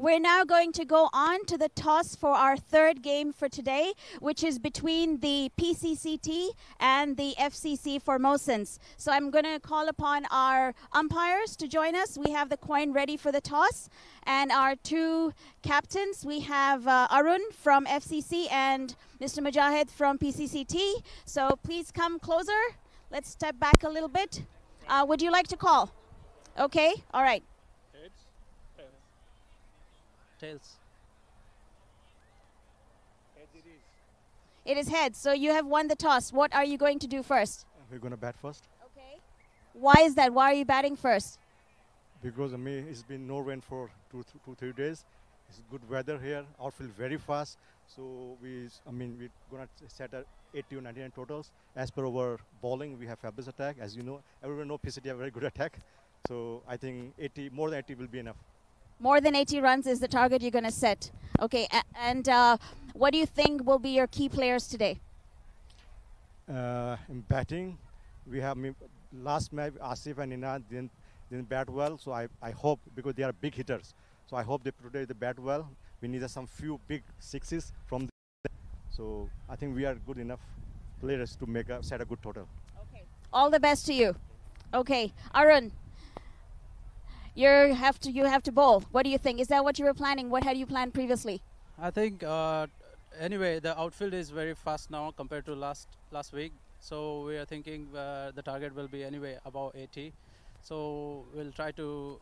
we're now going to go on to the toss for our third game for today, which is between the PCCT and the FCC Formosans. So I'm going to call upon our umpires to join us. We have the coin ready for the toss. And our two captains, we have Arun from FCC and Mr. Mujahid from PCCT. So please come closer. Let's step back a little bit. Would you like to call? Okay, all right. Heads, tails. Heads it is. It is heads, so you have won the toss. What are you going to do first? We're going to bat first. Okay. Why is that? Why are you batting first? Because it's been no rain for 3 days. It's good weather here. Outfield very fast. So we're going to set 80 or 99 totals. As per our bowling, we have fabulous attack. As you know, everyone knows PCT have very good attack. So I think more than 80 will be enough. More than 80 runs is the target you're going to set. Okay, and what do you think will be your key players today? In batting, we have last match, Asif and Ina didn't bat well. So I hope, because they are big hitters, so I hope today they bat well. We need some few big sixes from them. So I think we are good enough players to set a good total. Okay. All the best to you. Okay, Arun. You have to bowl. What do you think? Is that what you were planning? What had you planned previously? I think anyway the outfield is very fast now compared to last week. So we are thinking the target will be anyway above 80. So we'll try to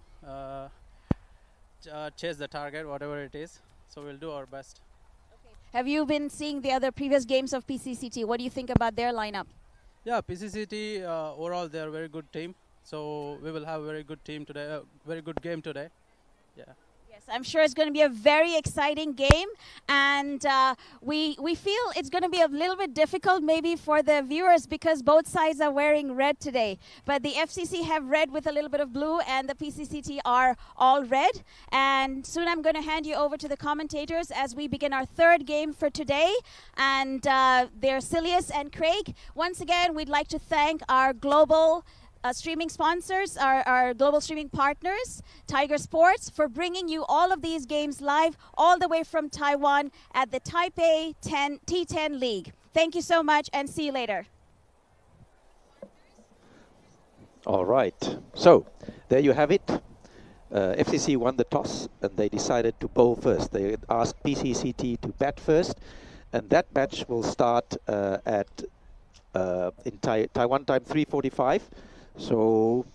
chase the target, whatever it is. So we'll do our best. Okay. Have you been seeing the other previous games of PCCT? What do you think about their lineup? Yeah, PCCT overall they are a very good team. So we will have a very good team today, very good game today. Yeah. Yes, I'm sure it's going to be a very exciting game, and we feel it's going to be a little bit difficult maybe for the viewers because both sides are wearing red today. But the FCC have red with a little bit of blue, and the PCCT are all red. And soon I'm going to hand you over to the commentators as we begin our third game for today. And they're Silius and Craig. Once again, we'd like to thank our global streaming sponsors, our global streaming partners, Tiger Sports, for bringing you all of these games live all the way from Taiwan at the Taipei T10 League. Thank you so much and see you later. All right. So there you have it. FCC won the toss and they decided to bowl first. They asked PCCT to bat first, and that match will start in Taiwan time 3:45. So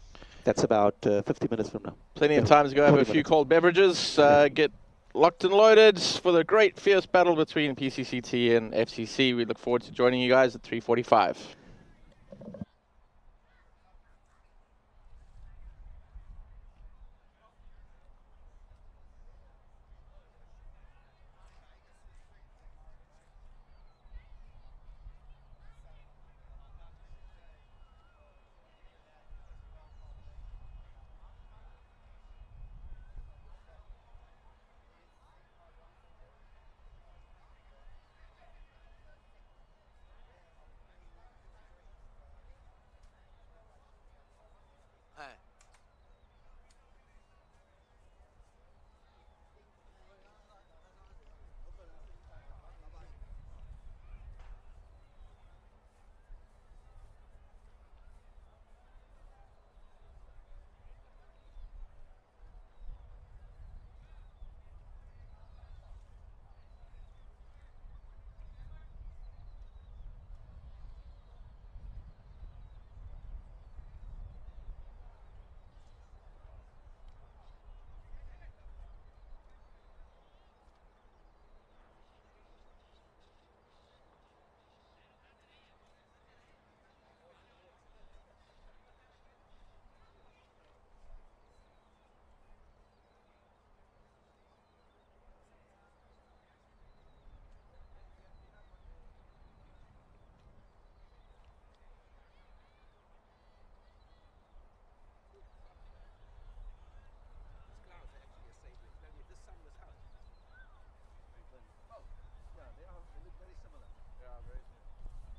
that's about 50 minutes from now. Plenty of time to go have a few cold beverages, get locked and loaded for the great fierce battle between PCCT and FCC. We look forward to joining you guys at 3:45.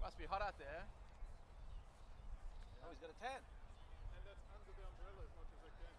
Must be hot out there. Oh, he's got a tan. And that's under the umbrella as much as I can.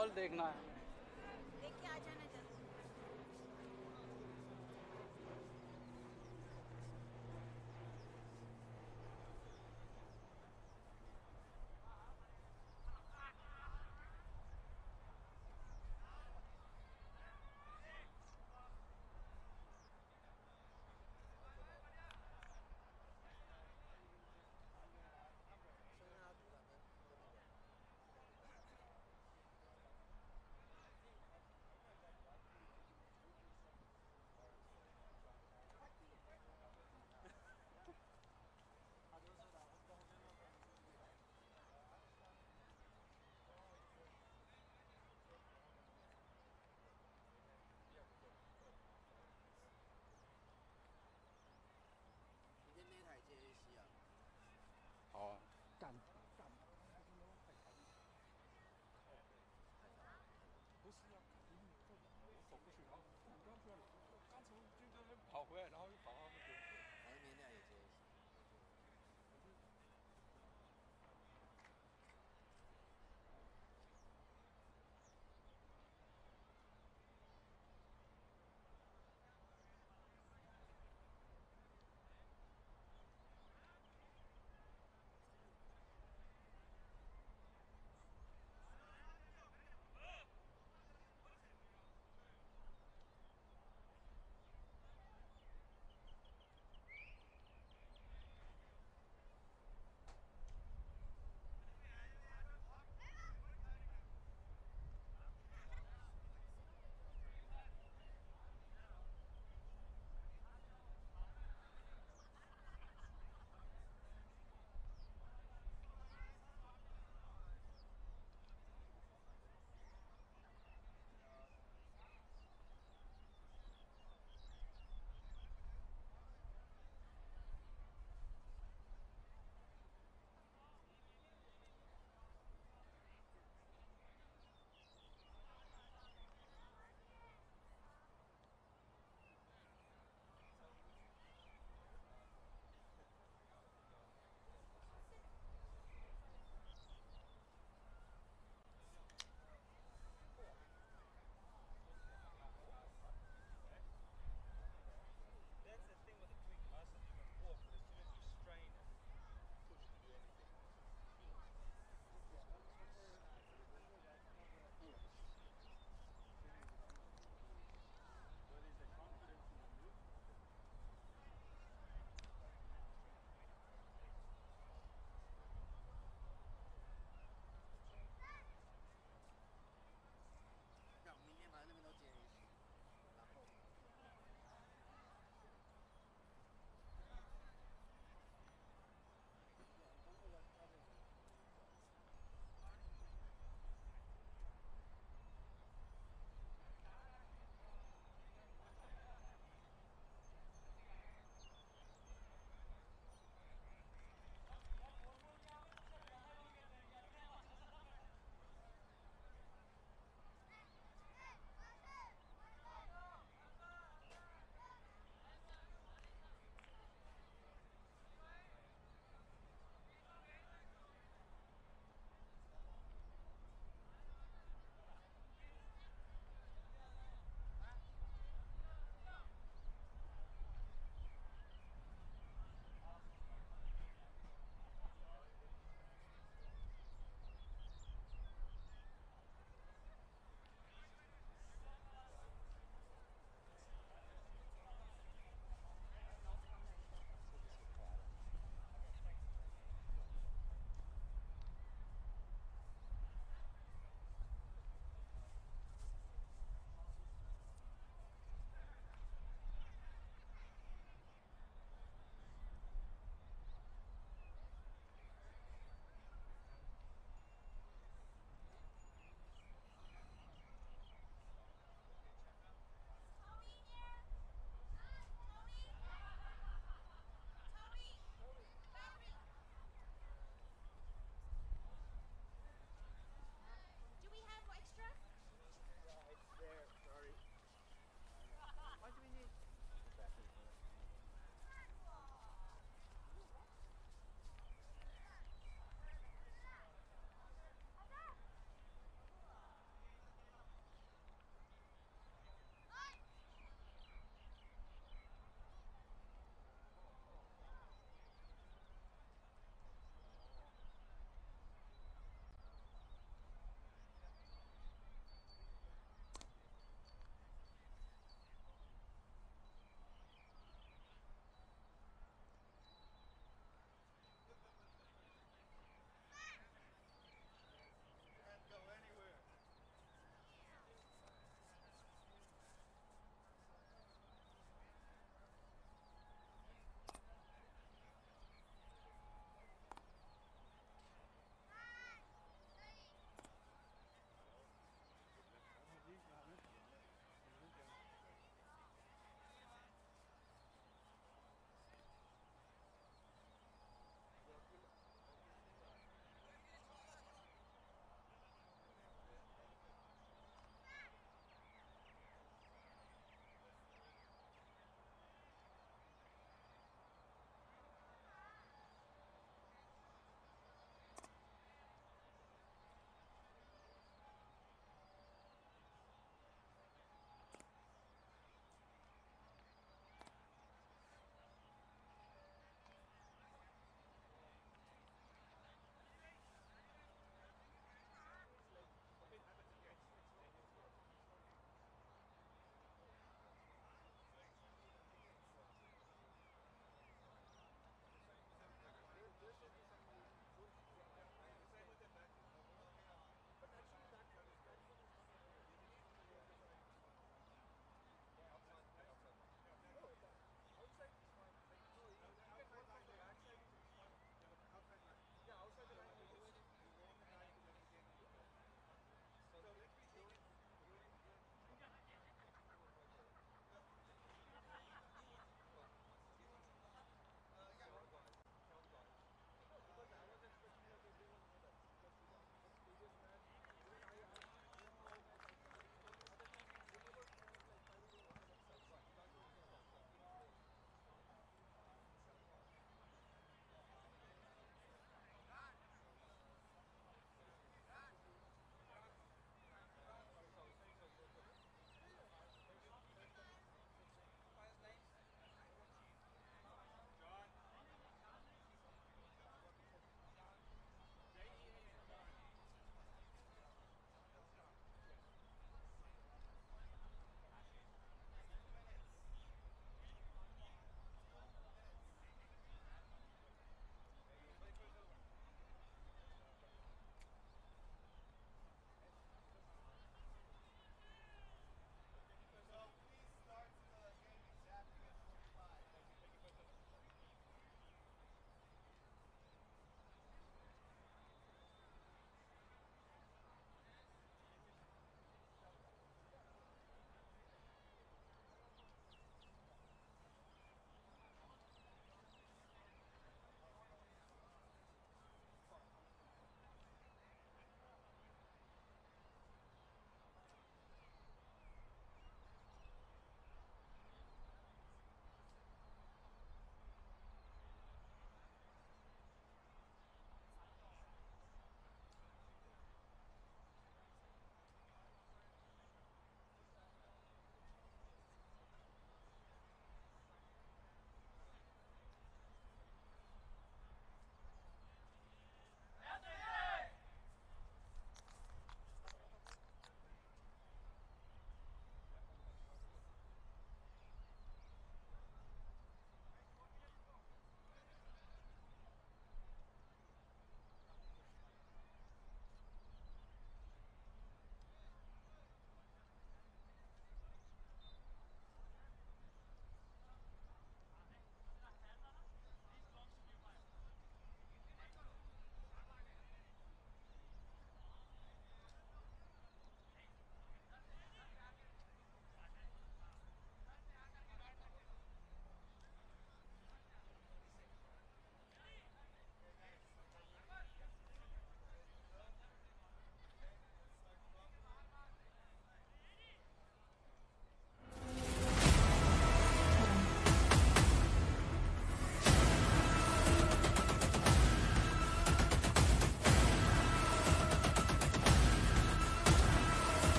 Ball देखना है देख के आ जाना जल्दी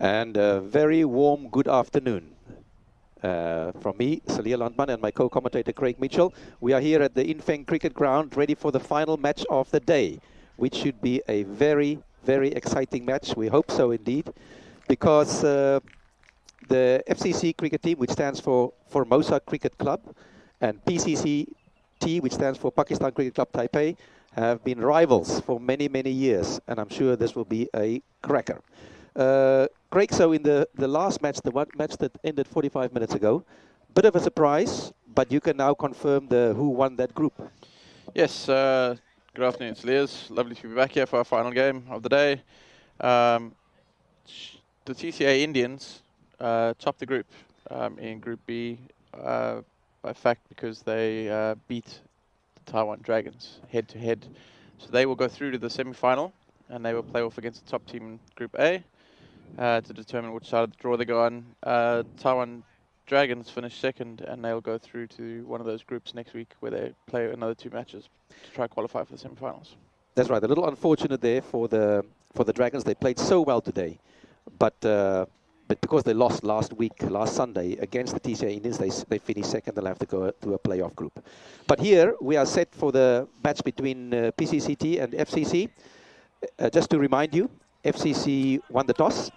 And a very warm good afternoon from me, Salir Landman, and my co-commentator Craig Mitchell. We are here at the Infeng Cricket Ground, ready for the final match of the day, which should be a very, very exciting match. We hope so indeed, because the FCC cricket team, which stands for Formosa Cricket Club, and PCCT, which stands for Pakistan Cricket Club Taipei, have been rivals for many, many years, and I'm sure this will be a cracker. Craig, so in the last match, the one match that ended 45 minutes ago, bit of a surprise, but you can now confirm who won that group. Yes, good afternoon, it's Liz. Lovely to be back here for our final game of the day. The TCA Indians topped the group in Group B by fact because they beat the Taiwan Dragons head-to-head. So they will go through to the semi-final, and they will play off against the top team in Group A. To determine which side of the draw they go on. Taiwan Dragons finished second, and they'll go through to one of those groups next week where they play another 2 matches to try to qualify for the semi-finals. That's right. A little unfortunate there for the Dragons. They played so well today, but because they lost last Sunday against the TCA Indians, they finished second. They'll have to go to a playoff group. But here we are set for the match between PCCT and FCC. Just to remind you, FCC won the toss,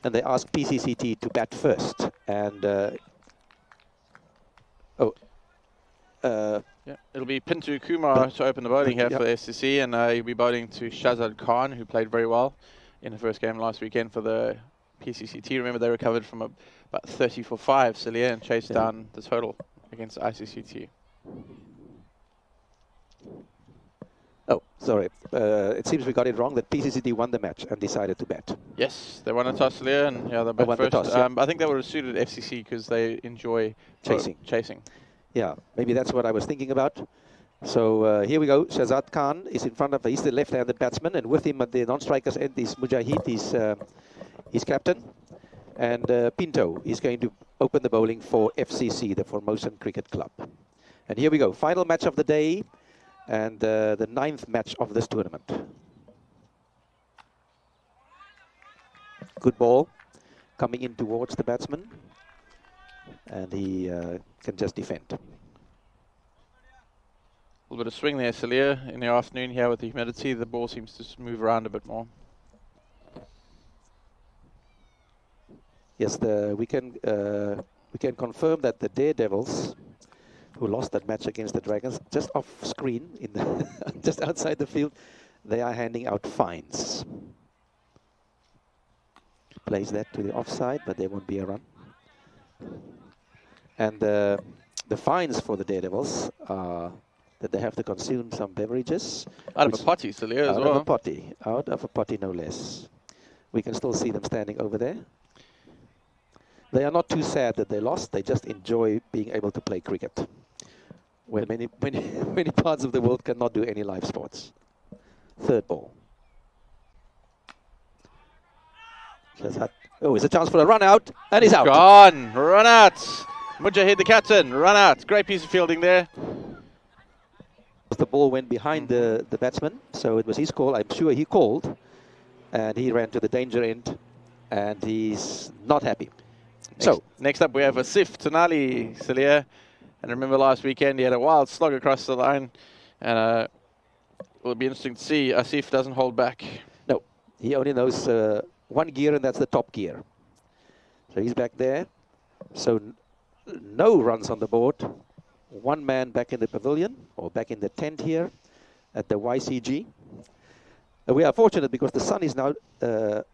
and they asked PCCT to bat first. And yeah, it'll be Pintu Kumar to open the bowling here for the FCC, and he'll be bowling to Shahzad Khan, who played very well in the first game last weekend for the PCCT. Remember, they recovered from about 30 for 5, Celia, and chased down the total against ICCT. Oh, sorry. It seems we got it wrong that PCCT won the match and decided to bat. Yes, they won the toss, Celia, and yeah, they bat first. The toss, I think that would have suited FCC because they enjoy chasing. Yeah, maybe that's what I was thinking about. So here we go. Shahzad Khan is in front of, he's the left-handed batsman, and with him at the non-strikers end is Mujahid, his captain. And Pinto is going to open the bowling for FCC, the Formosan Cricket Club. And here we go. Final match of the day, and the 9th match of this tournament. Good ball coming in towards the batsman, and he can just defend. A little bit of swing there, Celia, in the afternoon here with the humidity. The ball seems to move around a bit more. Yes, we can confirm that the Daredevils, who lost that match against the Dragons, just off screen, in the just outside the field, they are handing out fines. Plays that to the offside, but there won't be a run. And the fines for the Daredevils are that they have to consume some beverages. Out of a potty, Celia, as well. Out of a potty, no less. We can still see them standing over there. They are not too sad that they lost. They just enjoy being able to play cricket, where many parts of the world cannot do any live sports. Third ball. Oh, it's a chance for a run out, and he's out. Gone. Run out. Mujahid, the captain, run out. Great piece of fielding there. The ball went behind the batsman, so it was his call. I'm sure he called, and he ran to the danger end, and he's not happy. Next up we have Asif Tanali, Celia. And remember last weekend he had a wild slog across the line, and it'll be interesting to see. Asif doesn't hold back. No, he only knows one gear, and that's the top gear. So he's back there. So no runs on the board. One man back in the pavilion, or back in the tent here at the YCG. We are fortunate because the sun is now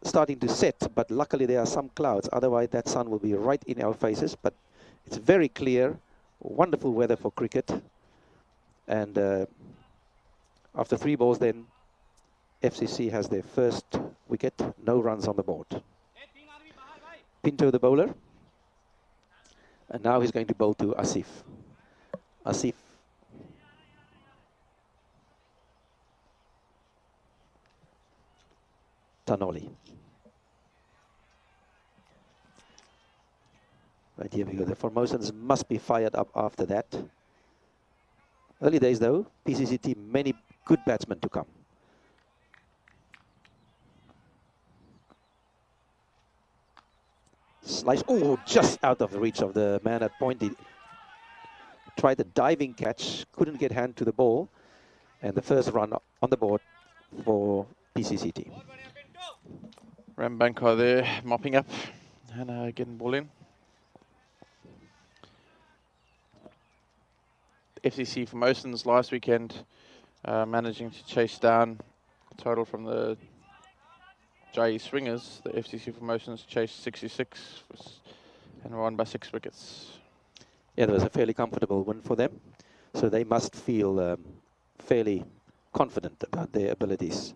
starting to set, but luckily there are some clouds. Otherwise that sun will be right in our faces, but it's very clear. Wonderful weather for cricket. And after 3 balls then, FCC has their first wicket. No runs on the board. Pinto the bowler. And now he's going to bowl to Asif. Asif. Tanoli. Right, here we go. The Formosans must be fired up after that. Early days though, PCCT, many good batsmen to come. Slice. Oh, just out of the reach of the man at point. He tried the diving catch, couldn't get hand to the ball. And the first run on the board for PCCT. Rambanko there, mopping up and getting ball in. FCC Formosans last weekend managing to chase down total from the JE Swingers. The FCC Formosans chased 66 and won by 6 wickets. Yeah, that was a fairly comfortable win for them. So they must feel fairly confident about their abilities.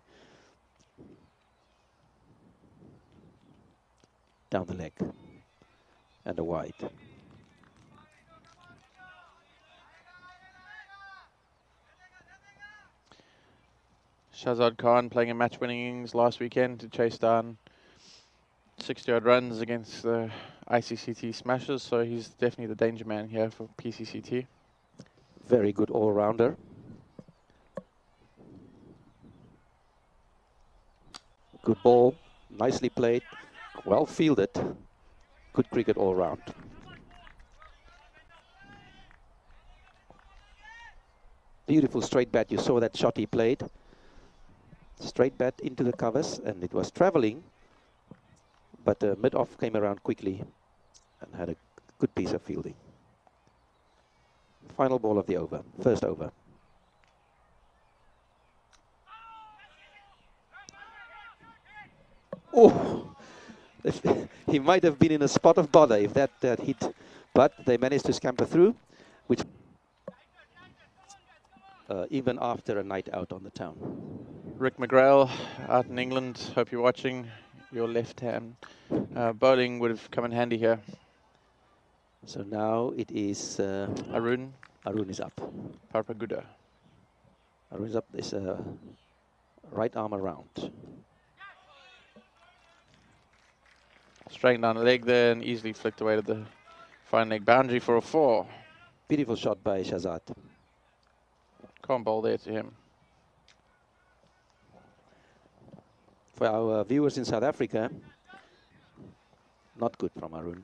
Down the leg and a wide. Shahzad Khan playing a match-winning innings last weekend to chase down 60-odd runs against the ICCT Smashers, so he's definitely the danger man here for PCCT. Very good all-rounder. Good ball, nicely played, well fielded. Good cricket all round. Beautiful straight bat. You saw that shot he played. Straight bat into the covers, and it was traveling, but mid-off came around quickly and had a good piece of fielding. Final ball of the over, first over. Oh, he might have been in a spot of bother if that hit, but they managed to scamper through, which even after a night out on the town. Rick McGrail out in England, hope you're watching. Your left hand bowling would have come in handy here. So now it is Arun. Arun is up. Parpaguda. Arun is up. This right arm around. Straight down the leg there and easily flicked away to the fine leg boundary for a 4. Beautiful shot by Shahzad. Can't bowl there to him. For our viewers in South Africa, not good from Arun.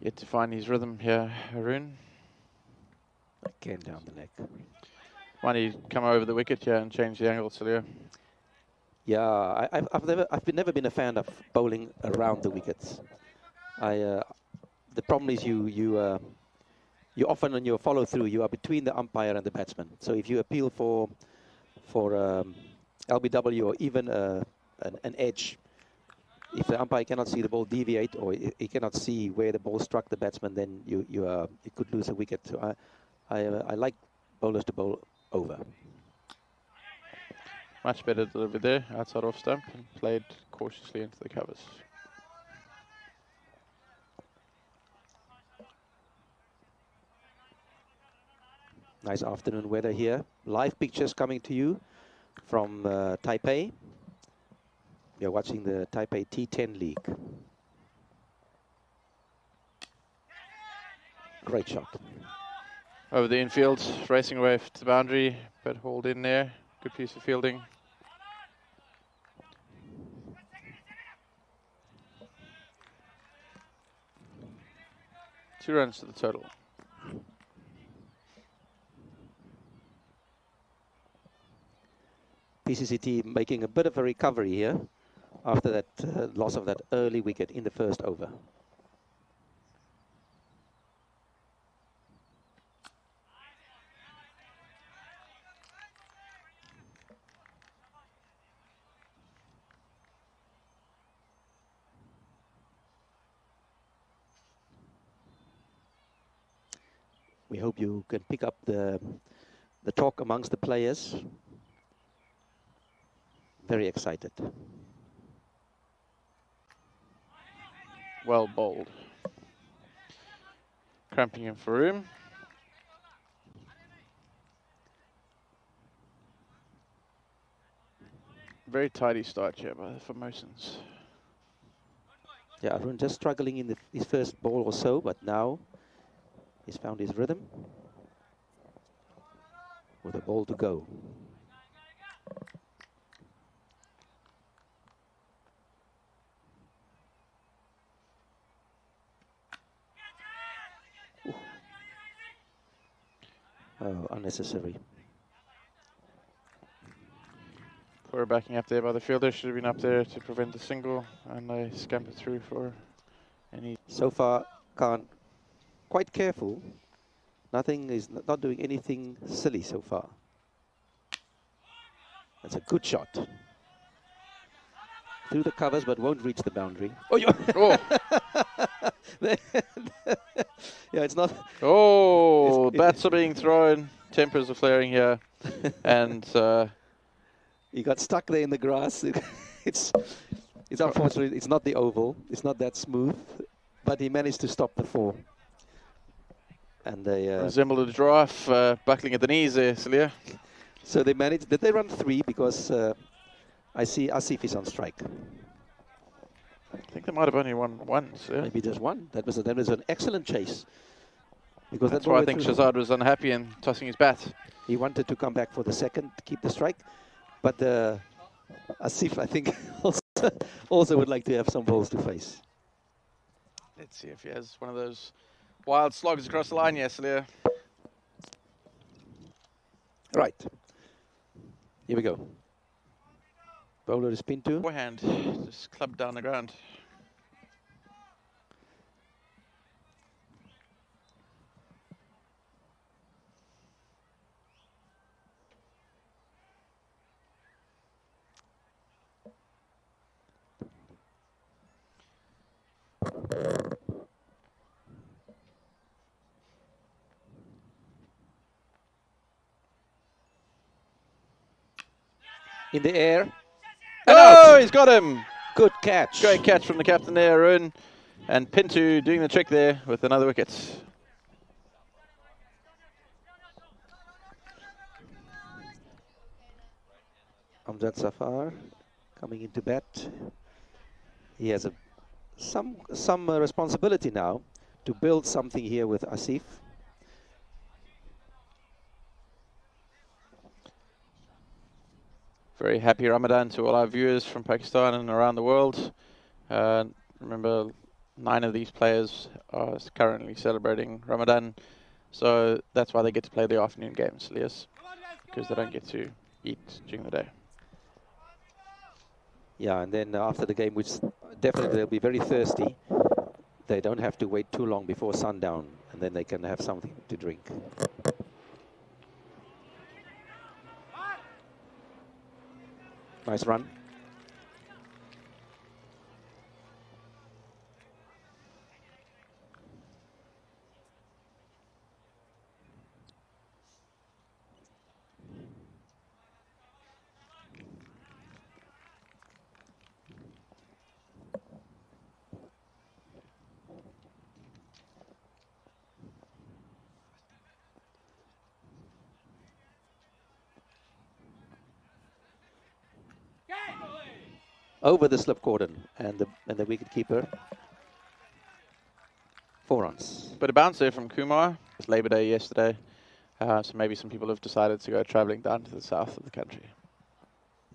Yet to find his rhythm here, Arun. Again down the leg. Might he come over the wicket here and change the angle, Celia? Yeah, I've never been a fan of bowling around the wickets. The problem is you often on your follow through you are between the umpire and the batsman. So if you appeal for LBW or even an edge, if the umpire cannot see the ball deviate or he cannot see where the ball struck the batsman, then you could lose a wicket. So I like bowlers to bowl over. Much better delivery there, outside off stump, and played cautiously into the covers. Nice afternoon weather here. Live pictures coming to you from Taipei. You're watching the Taipei T10 League. Great shot. Over the infield, racing away to the boundary, but hauled in there. Good piece of fielding. Two runs to the total. PCCT making a bit of a recovery here after that loss of that early wicket in the first over. We hope you can pick up the talk amongst the players. Very excited. Well bowled. Cramping in for room. Very tidy start here by the Formosans. Yeah, Arun just struggling in his first ball or so, but now he's found his rhythm with a ball to go. Ooh. Oh, unnecessary. Poor backing up there by the fielder. Should have been up there to prevent the single, and they scampered through for any. So far, Khan quite careful. Nothing is not doing anything silly so far. That's a good shot. Through the covers, but won't reach the boundary. Oh, Oh. Yeah, it's not. Oh, bats are being thrown. Tempers are flaring here, and he got stuck there in the grass. it's unfortunate. It's not the oval. It's not that smooth, but he managed to stop the 4. And they resembled a giraffe buckling at the knees there, Celia. So they managed. Did they run 3? Because I see Asif is on strike. I think they might have only won once. Yeah? Maybe just 1. That was an excellent chase. Because that's why I think Shazad was unhappy and tossing his bat. He wanted to come back for the second, keep the strike, but Asif, I think, also would like to have some balls to face. Let's see if he has one of those wild slogs across the line, yes, Leah. Right. Here we go. Bowler is Pinto. Forehand, just clubbed down the ground. In the air. Oh, he's got him. Good catch. Great catch from the captain there, Arun. And Pinto doing the trick there with another wicket. Amjad Safar coming into bat. He has some responsibility now to build something here with Asif. Very happy Ramadan to all our viewers from Pakistan and around the world. Remember, 9 of these players are currently celebrating Ramadan, so that's why they get to play the afternoon games, Elias, because they don't get to eat during the day. Yeah, and then after the game, which definitely they'll be very thirsty, they don't have to wait too long before sundown, and then they can have something to drink. Nice run. Over the slip cordon and the wicket keeper. 4 runs. But a bounce there from Kumar. It's Labor Day yesterday, so maybe some people have decided to go travelling down to the south of the country.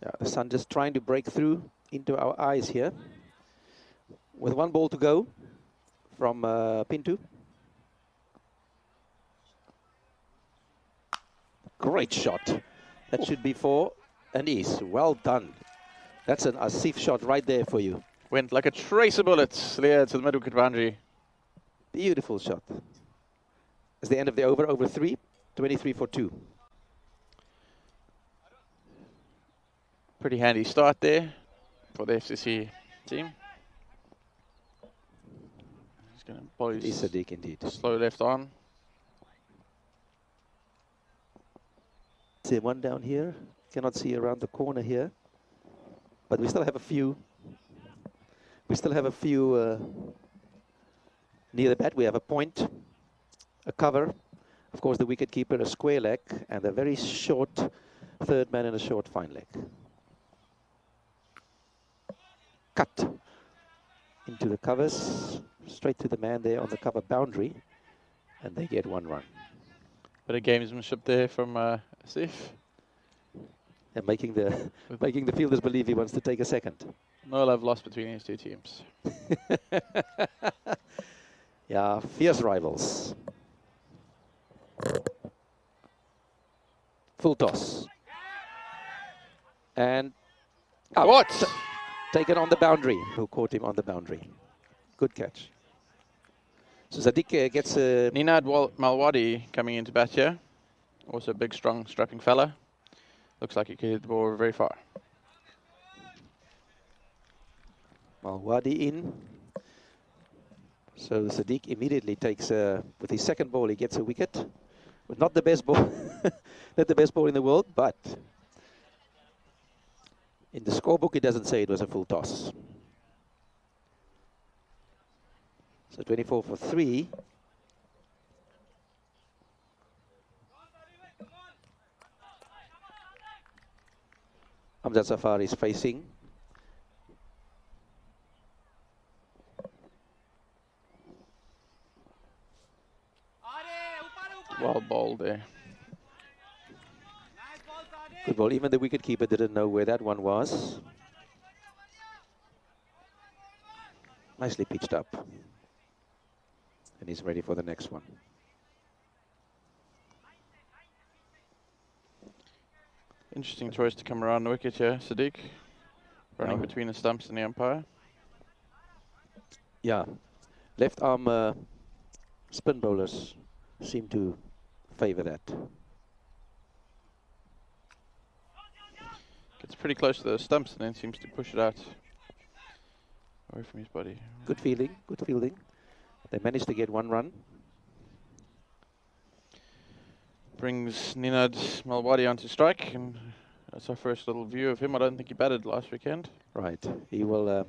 Yeah, the sun just trying to break through into our eyes here. With 1 ball to go from Pinto. Great shot. That should be 4 and is well done. That's an Asif shot right there for you. Went like a trace of bullets, Leah, to the middle wicket boundary. Beautiful shot. It's the end of the over 3, 23 for 2. Pretty handy start there for the FCC team. He's going to bowl his Sadiq indeed. slow left on. See 1 down here. Cannot see around the corner here. But we still have a few. We still have a few near the bat. We have a point, a cover, of course the wicket keeper, a square leg, and a very short third man and a short fine leg. Cut. into the covers, straight to the man there on the cover boundary, and they get 1 run. Bit of gamesmanship there from Sif. And making the fielders believe he wants to take a second. No love lost between these two teams. Yeah, fierce rivals. Full toss. And out. What? Taken on the boundary. Who caught him on the boundary? Good catch. So Sadiq gets a... Ninad Malwadi coming into bat here. Also a big, strong, strapping fella. Looks like he can hit the ball very far. Malwadi in. So Sadiq immediately takes, with his second ball, he gets a wicket. But not the best ball, not the best ball in the world, but in the scorebook it doesn't say it was a full toss. So 24 for 3. Amjad Safar is facing. Well bowled there. Good ball. Even the wicketkeeper didn't know where that one was. Nicely pitched up. And he's ready for the next one. Interesting choice to come around the wicket here, Sadiq. Running between the stumps and the umpire. Yeah. Left arm spin bowlers seem to favour that. Gets pretty close to the stumps and then seems to push it out away from his body. Good fielding, good fielding. They managed to get 1 run. Brings Ninad Malwadi onto strike, and that's our first little view of him. I don't think he batted last weekend. Right. He will we'll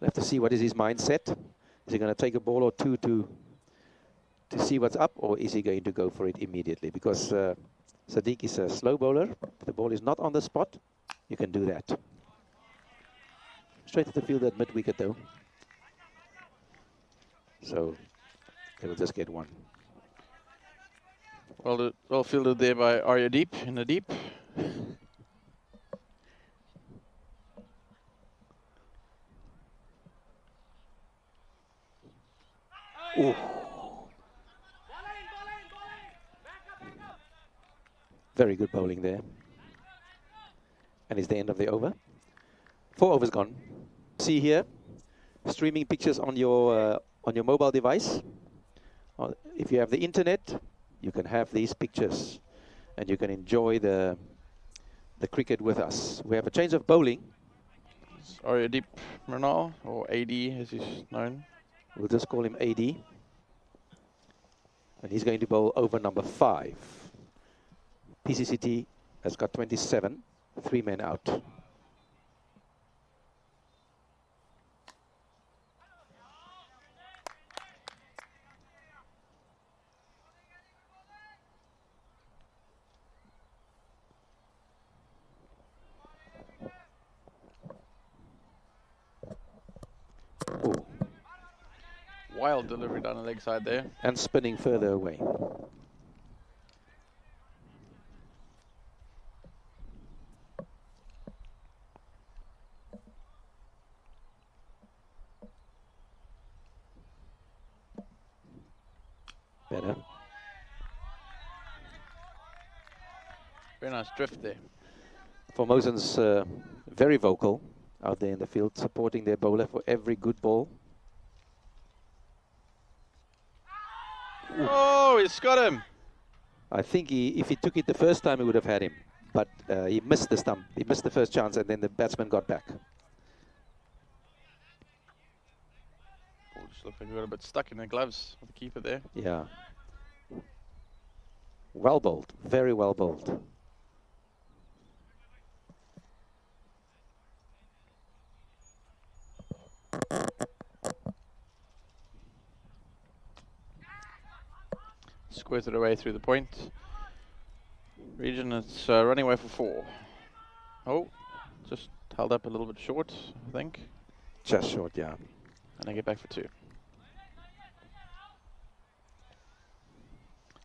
have to see what is his mindset. Is he going to take a ball or two to see what's up, or is he going to go for it immediately? Because Sadiq is a slow bowler. If the ball is not on the spot, you can do that. Straight to the field at mid-wicket though. So they will just get 1. Well fielded there by Arya Deep in the deep. Ooh. Very good bowling there. And it's the end of the over. 4 overs gone. See here, streaming pictures on your mobile device. If you have the internet, you can have these pictures and you can enjoy the cricket with us. We have a change of bowling. Arya Deep Mrinal, or AD as he's known. We'll just call him AD. And he's going to bowl over number 5. PCCT has got 27, 3 men out. Ooh. Wild delivery down the leg side there. And spinning further away. Better. Very nice drift there. Formosans very vocal out there in the field, supporting their bowler for every good ball. Oh, he's got him. I think if he took it the first time, he would have had him. But he missed the stump. He missed the first chance, and then the batsman got back. Oh, just looked like he got a bit stuck in the gloves of the keeper there. Yeah. Well bowled. Very well bowled. Squirted away through the point. Region is running away for 4. Oh, just held up a little bit short, I think. Just short, yeah. and they get back for 2.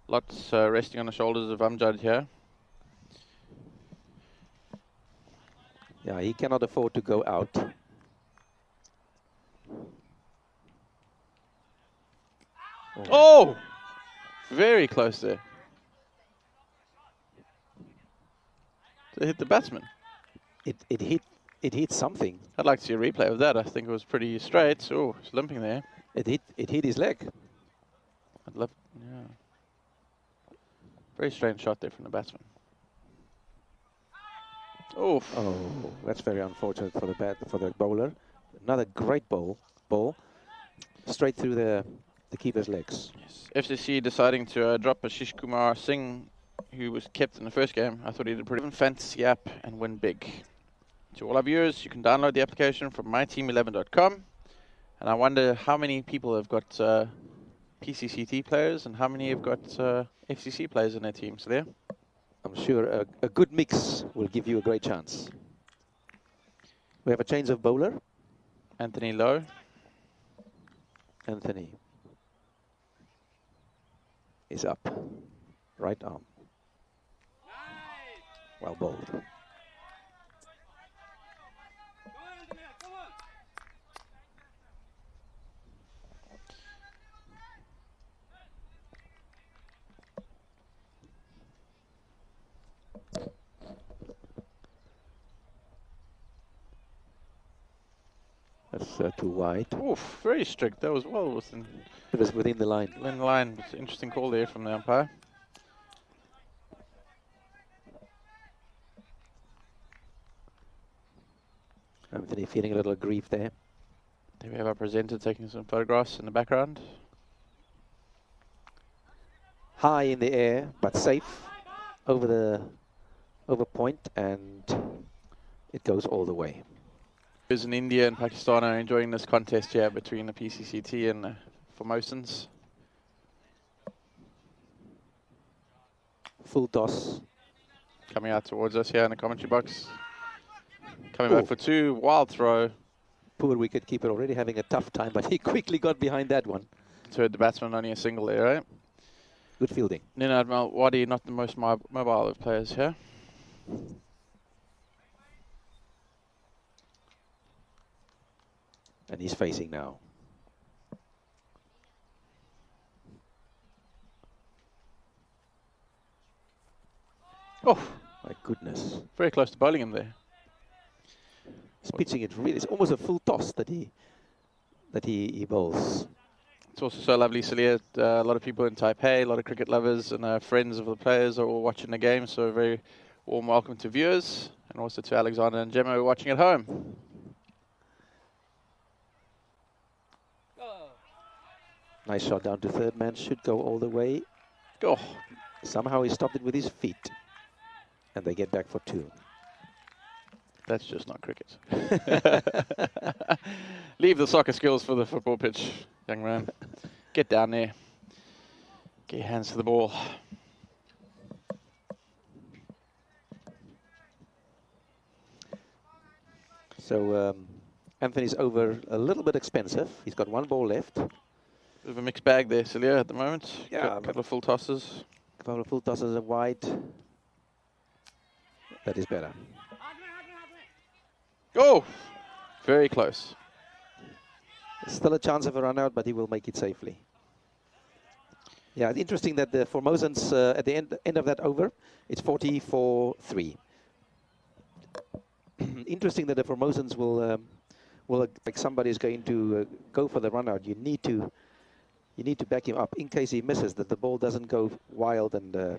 Lots resting on the shoulders of Amjad here. Yeah, he cannot afford to go out. Oh! Very close there. It hit the batsman. It hit something. I'd like to see a replay of that. I think it was pretty straight. Oh, it's limping there. It hit his leg. I'd love, yeah. Very strange shot there from the batsman. Oof. Oh, that's very unfortunate for the bowler. Another great ball straight through the keeper's legs. Yes. FCC deciding to drop Ashish Kumar Singh, who was kept in the first game. I thought he did pretty good. Fantasy app and win big. To all our viewers, you can download the application from myteam11.com. And I wonder how many people have got PCCT players and how many have got FCC players in their teams there. I'm sure a good mix will give you a great chance. We have a change of bowler. Anthony Liu. Anthony is up. Right arm. Well bowled. That's too wide. Oof, very strict. That was well within. It was within the line. In line. It's an interesting call there from the umpire. Anthony feeling a little grief there. There we have our presenter taking some photographs in the background. High in the air, but safe over point, and it goes all the way. In India and Pakistan are enjoying this contest here between the PCCT and the Formosans. Full toss. Coming out towards us here in the commentary box. Coming back for 2, wild throw. Poor wicketkeeper already having a tough time, but he quickly got behind that one. To the batsman, only a single there, right? Good fielding. Ninad Malwadi, not the most mobile of players here. And he's facing now. Oh, my goodness. Very close to bowling him there. He's pitching it really. It's almost a full toss that he bowls. It's also so lovely, Celia. A lot of people in Taipei, a lot of cricket lovers and friends of the players are all watching the game. So a very warm welcome to viewers and also to Alexander and Gemma watching at home. Nice shot down to third man, should go all the way. Oh. Somehow he stopped it with his feet. And they get back for 2. That's just not cricket. Leave the soccer skills for the football pitch, young man. Get down there. Get your hands to the ball. So Anthony's over a little bit expensive. He's got 1 ball left. Bit of a mixed bag there, Celia, at the moment. Yeah, a couple of full tosses. A couple of full tosses are wide. That is better. Oh, very close. Still a chance of a run out, but he will make it safely. Yeah, it's interesting that the Formosans at the end of that over, it's 44-3. Interesting that the Formosans will like somebody's going to go for the run out. You need to back him up in case he misses, that the ball doesn't go wild, and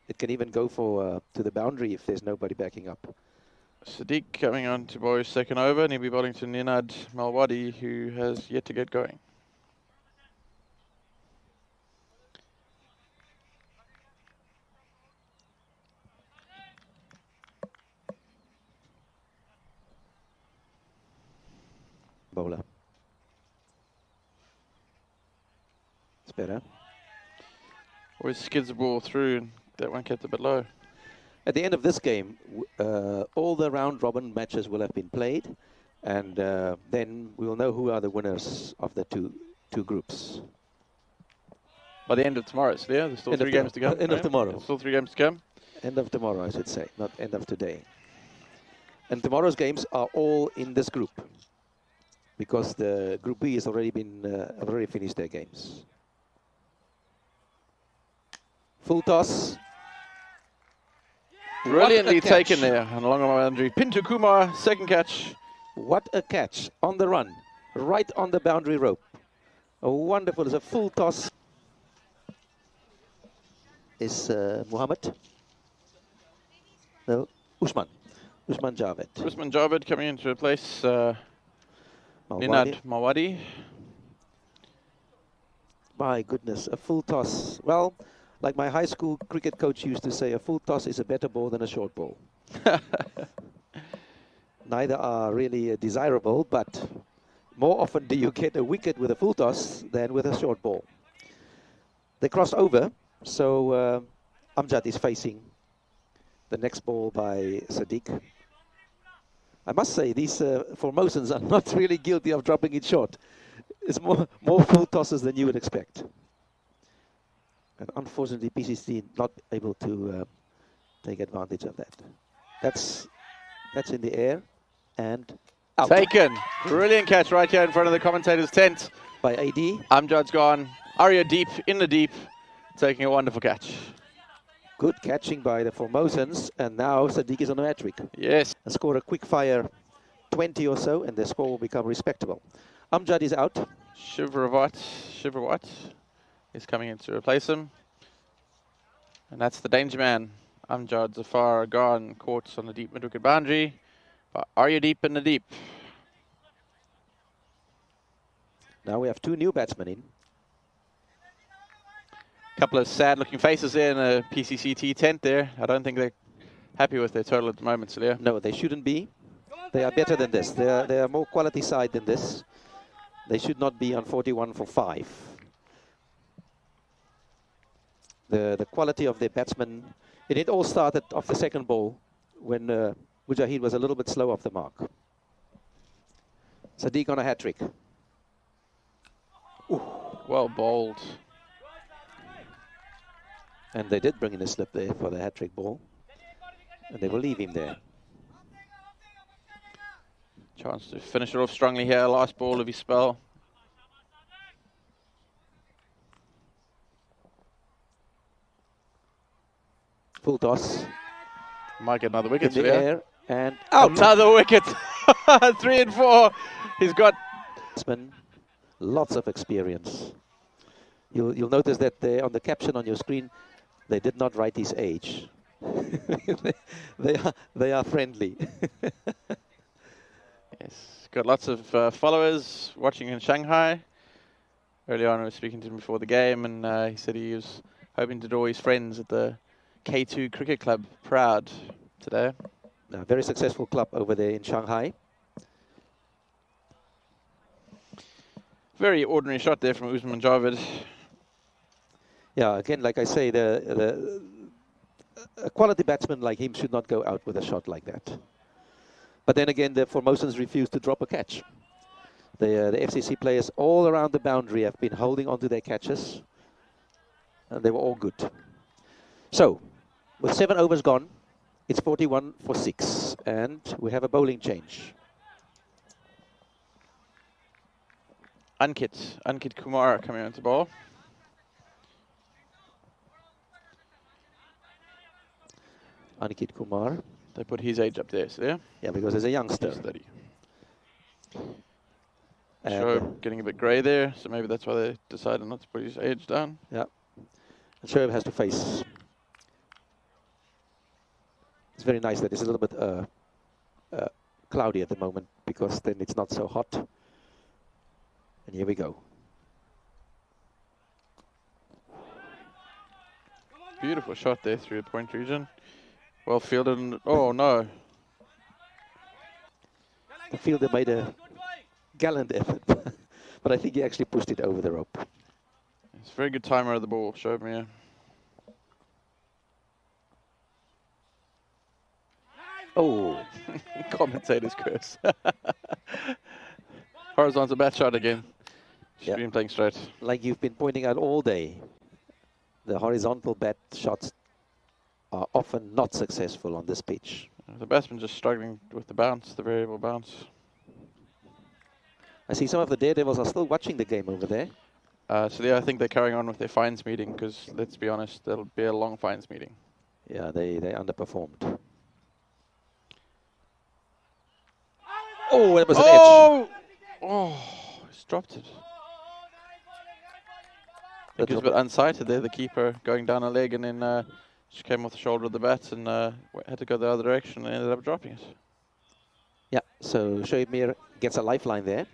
it can even go for to the boundary if there's nobody backing up. Sadiq coming on to bowl his second over, and he'll be bowling to Ninad Malwadi, who has yet to get going. Bowler. It's better. Always skids the ball through, and that one kept a bit low. At the end of this game, all the round-robin matches will have been played. And then we will know who are the winners of the two groups. By the end of tomorrow, it's there. There's still 3 games to come. End of tomorrow. There's still 3 games to come. End of tomorrow, I should say, not end of today. And tomorrow's games are all in this group, because the Group B has already finished their games. Full toss. Brilliantly taken there and along the boundary. Pintu Kumar, second catch. What a catch on the run, right on the boundary rope. A wonderful, it's a full toss. Is Muhammad? No, Usman Javed. Usman Javed coming in to replace Ninad Mawadi. My goodness, a full toss. Well, like my high school cricket coach used to say, a full toss is a better ball than a short ball. Neither are really desirable, but more often do you get a wicket with a full toss than with a short ball. They crossed over, so Amjad is facing the next ball by Sadiq. I must say, these Formosans are not really guilty of dropping it short. It's more full tosses than you would expect. And unfortunately, PCCT not able to take advantage of that. That's in the air and out. Taken. Brilliant catch right here in front of the commentator's tent. By AD. Amjad's gone. Arya deep, in the deep, taking a wonderful catch. Good catching by the Formosans, and now Sadiq is on a hat-trick. Yes. And score a quick fire 20 or so, and the score will become respectable. Amjad is out. Shivrawat is coming in to replace him. And that's the danger man. Amjad Zafar gone, caught on the deep mid-wicket boundary. But are you deep in the deep? Now we have 2 new batsmen in. Couple of sad-looking faces there in the PCCT tent there. I don't think they're happy with their total at the moment, Celia. No, they shouldn't be. They are better than this. They are more quality side than this. They should not be on 41 for 5. The quality of their batsmen, it all started off the second ball when Mujahid was a little bit slow off the mark. Sadiq on a hat-trick. Well bowled. And they did bring in a slip there for the hat-trick ball. And they will leave him there. Chance to finish it off strongly here. Last ball of his spell. Full toss. Might get another wicket. In the air and out. Another wicket. 3 and 4. He's got lots of experience. You'll notice that there on the caption on your screen, they did not write his age. they are friendly. Yes, got lots of followers watching in Shanghai. Earlier on, I was speaking to him before the game, and he said he was hoping to draw his friends at the K2 Cricket Club proud today. A very successful club over there in Shanghai. Very ordinary shot there from Usman Javed. Yeah, again, like I say, a quality batsman like him should not go out with a shot like that. But then again, the Formosans refused to drop a catch. The FCC players all around the boundary have been holding onto their catches, and they were all good. So, with 7 overs gone, it's 41 for 6, and we have a bowling change. Ankit Kumar coming onto ball. Ankit Kumar. They put his age up there, so yeah? Yeah, because there's a youngster. He's steady. Shoaib getting a bit grey there, so maybe that's why they decided not to put his age down. Yeah. And Shoaib has to face. It's very nice that it's a little bit cloudy at the moment, because then it's not so hot. And here we go. Beautiful shot there through the point region. Well fielded. And, oh no. The fielder made a gallant effort, but I think he actually pushed it over the rope. It's a very good timer of the ball, showed me. Oh, Commentator's curse. Horizontal bat shot again. Should yeah. be playing straight. Like you've been pointing out all day, the horizontal bat shots are often not successful on this pitch. The batsman just struggling with the bounce, the variable bounce. I see some of the Daredevils are still watching the game over there. So yeah, I think they're carrying on with their fines meeting because, let's be honest, it'll be a long fines meeting. Yeah, they underperformed. Oh, that was an edge. Oh, he's dropped it. I think That he was a bit unsighted there, the keeper going down a leg and then just came off the shoulder of the bat and had to go the other direction and ended up dropping it. Yeah, so Shoaib Mir gets a lifeline there.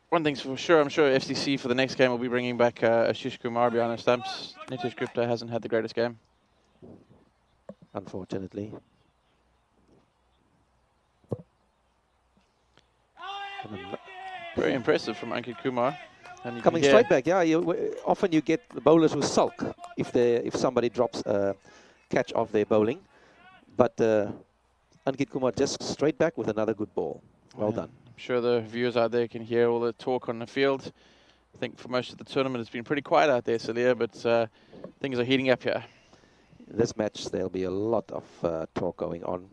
One thing's for sure, I'm sure FCC for the next game will be bringing back Ashish Kumar behind the stumps. Nitish Gupta hasn't had the greatest game. Unfortunately. Very impressive from Ankit Kumar. And Coming straight back, yeah. Often you get the bowlers who sulk if somebody drops a catch off their bowling. But Ankit Kumar just straight back with another good ball. Well done. I'm sure the viewers out there can hear all the talk on the field. I think for most of the tournament it's been pretty quiet out there, Celia, but things are heating up here. This match, there'll be a lot of talk going on.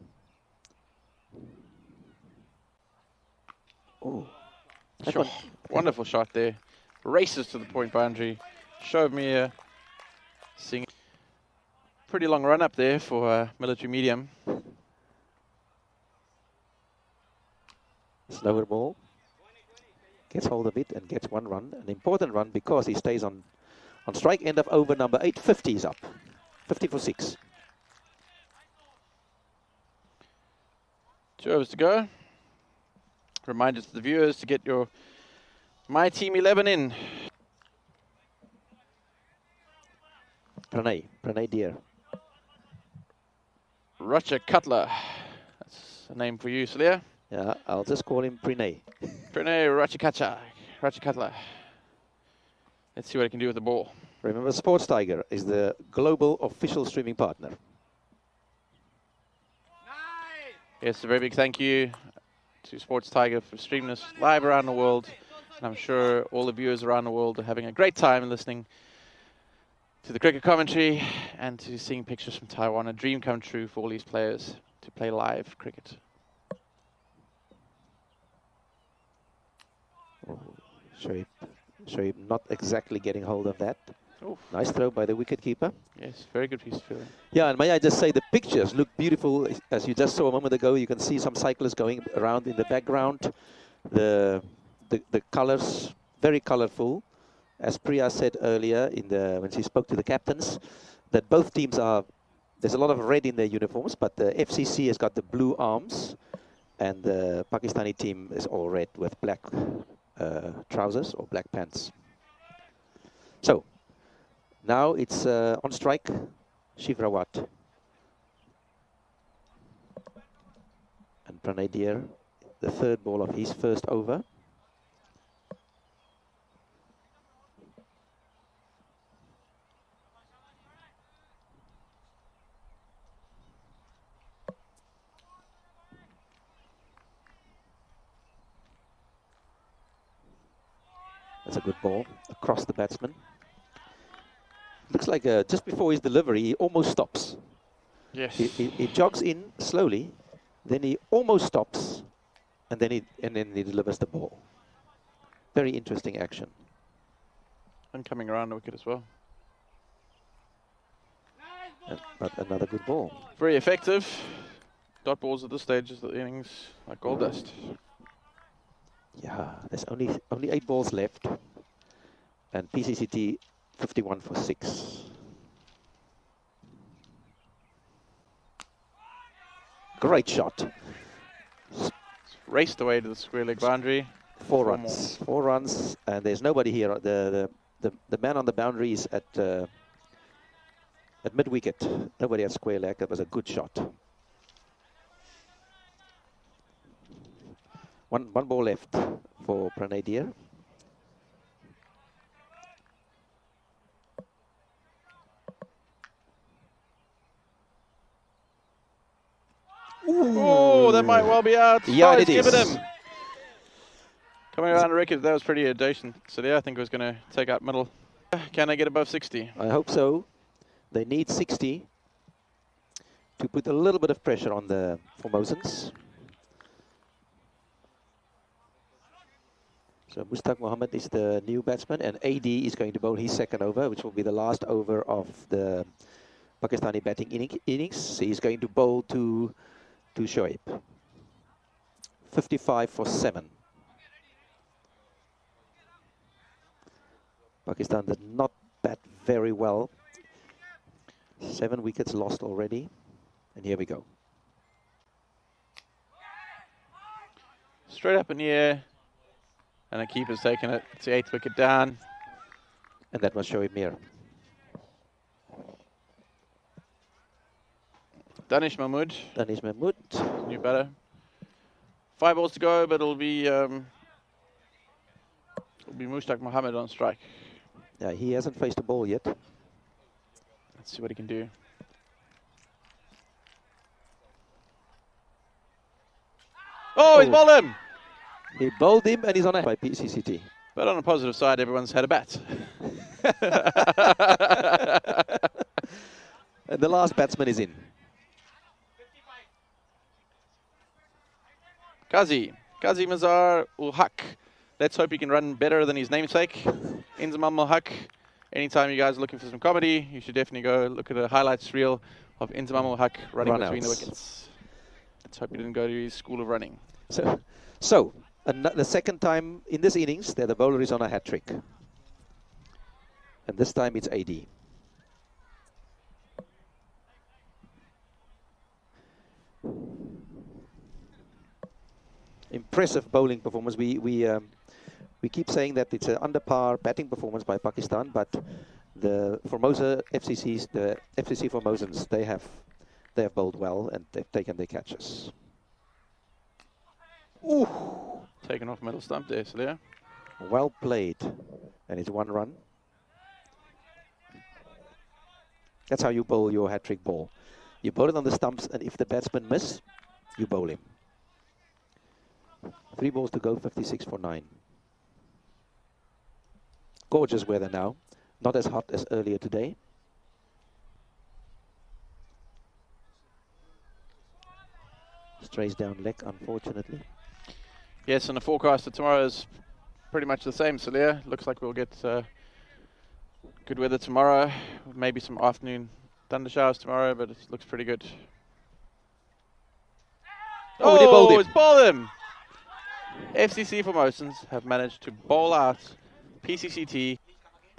Oh, Sure. Wonderful shot there. Races to the point boundary. Showed me seeing pretty long run up there for military medium. Slower ball. Gets hold of it and gets one run. An important run because he stays on strike. End of over number 8. 50 is up. 50 for 6. 2 overs to go. Reminder to the viewers to get your My Team 11 in. Pranay Deer. Roger Cutler. That's a name for you, Celia. Yeah, I'll just call him Pranay. Pranay Roger Cutler. Let's see what he can do with the ball. Remember, Sports Tiger is the global official streaming partner. Yes, a very big thank you to Sports Tiger for streaming us live around the world. And I'm sure all the viewers around the world are having a great time listening to the cricket commentary and to seeing pictures from Taiwan. A dream come true for all these players to play live cricket. Oh, Shoaib not exactly getting hold of that. Oof. Nice throw by the wicketkeeper. Yes, very good piece of fielding. Yeah, and may I just say the pictures look beautiful. As you just saw a moment ago, you can see some cyclists going around in the background. The colors, very colorful. As Priya said earlier when she spoke to the captains, that both teams there's a lot of red in their uniforms, but the FCC has got the blue arms, and the Pakistani team is all red with black trousers or black pants. So, now it's on strike, Shivrawat. And Pranay Deer, the third ball of his first over. That's a good ball across the batsman. Looks like just before his delivery, he almost stops. Yes. He jogs in slowly, then he almost stops, and then he delivers the ball. Very interesting action. And coming around the wicket as well. But another good ball. Very effective. Dot balls at this stage of the innings like gold dust. Yeah, there's only 8 balls left, and PCCT 51 for 6. Great shot. It's raced away to the square leg boundary. 4 runs. 4 runs, and there's nobody here. The man on the boundary is at mid wicket. Nobody at square leg. That was a good shot. One ball left for Pranay Deer. Oh, that might well be out. Yeah, oh, it he's given is. him. Coming around the record, that was pretty adjacent. So yeah, I think it was going to take out middle. Can they get above 60? I hope so. They need 60 to put a little bit of pressure on the Formosans. So Mushtaq Mohammed is the new batsman, and AD is going to bowl his second over, which will be the last over of the Pakistani batting innings. So he's going to bowl to Shoaib. 55 for 7. Pakistan did not bat very well. 7 wickets lost already. And here we go. Straight up in the air. And the keeper's taken it. It's the 8th wicket down. And that was Shoaib Mir. Danish Mahmood. Danish Mahmood. New batter. 5 balls to go, but it'll be Mushtaq Mohammed on strike. Yeah, he hasn't faced the ball yet. Let's see what he can do. Oh, he's bowled him! He bowled him and he's on a by PCCT. But on the positive side, everyone's had a bat. And the last batsman is in. Qazi Mazhar ul Haq. Let's hope he can run better than his namesake, Inzamam ul Haq. Anytime you guys are looking for some comedy, you should definitely go look at a highlights reel of Inzamam ul Haq running between the wickets. Let's hope he didn't go to his school of running. So the second time in this innings that the bowler is on a hat trick. And this time it's AD. Impressive bowling performance. We keep saying that it's an under par batting performance by Pakistan, but the Formosa FCCs, the FCC Formosans, they have bowled well and they've taken their catches. Ooh. Taken off middle stump there, Celia. Well played. And it's 1 run. That's how you bowl your hat-trick ball. You bowl it on the stumps, and if the batsman miss, you bowl him. 3 balls to go, 56 for 9. Gorgeous weather now. Not as hot as earlier today. Strays down leg, unfortunately. Yes, and the forecast for tomorrow is pretty much the same, Celia. Looks like we'll get good weather tomorrow. Maybe some afternoon thunder showers tomorrow, but it looks pretty good. Oh, they bowled him. It's bowled him! FCC Formosans have managed to bowl out PCCT.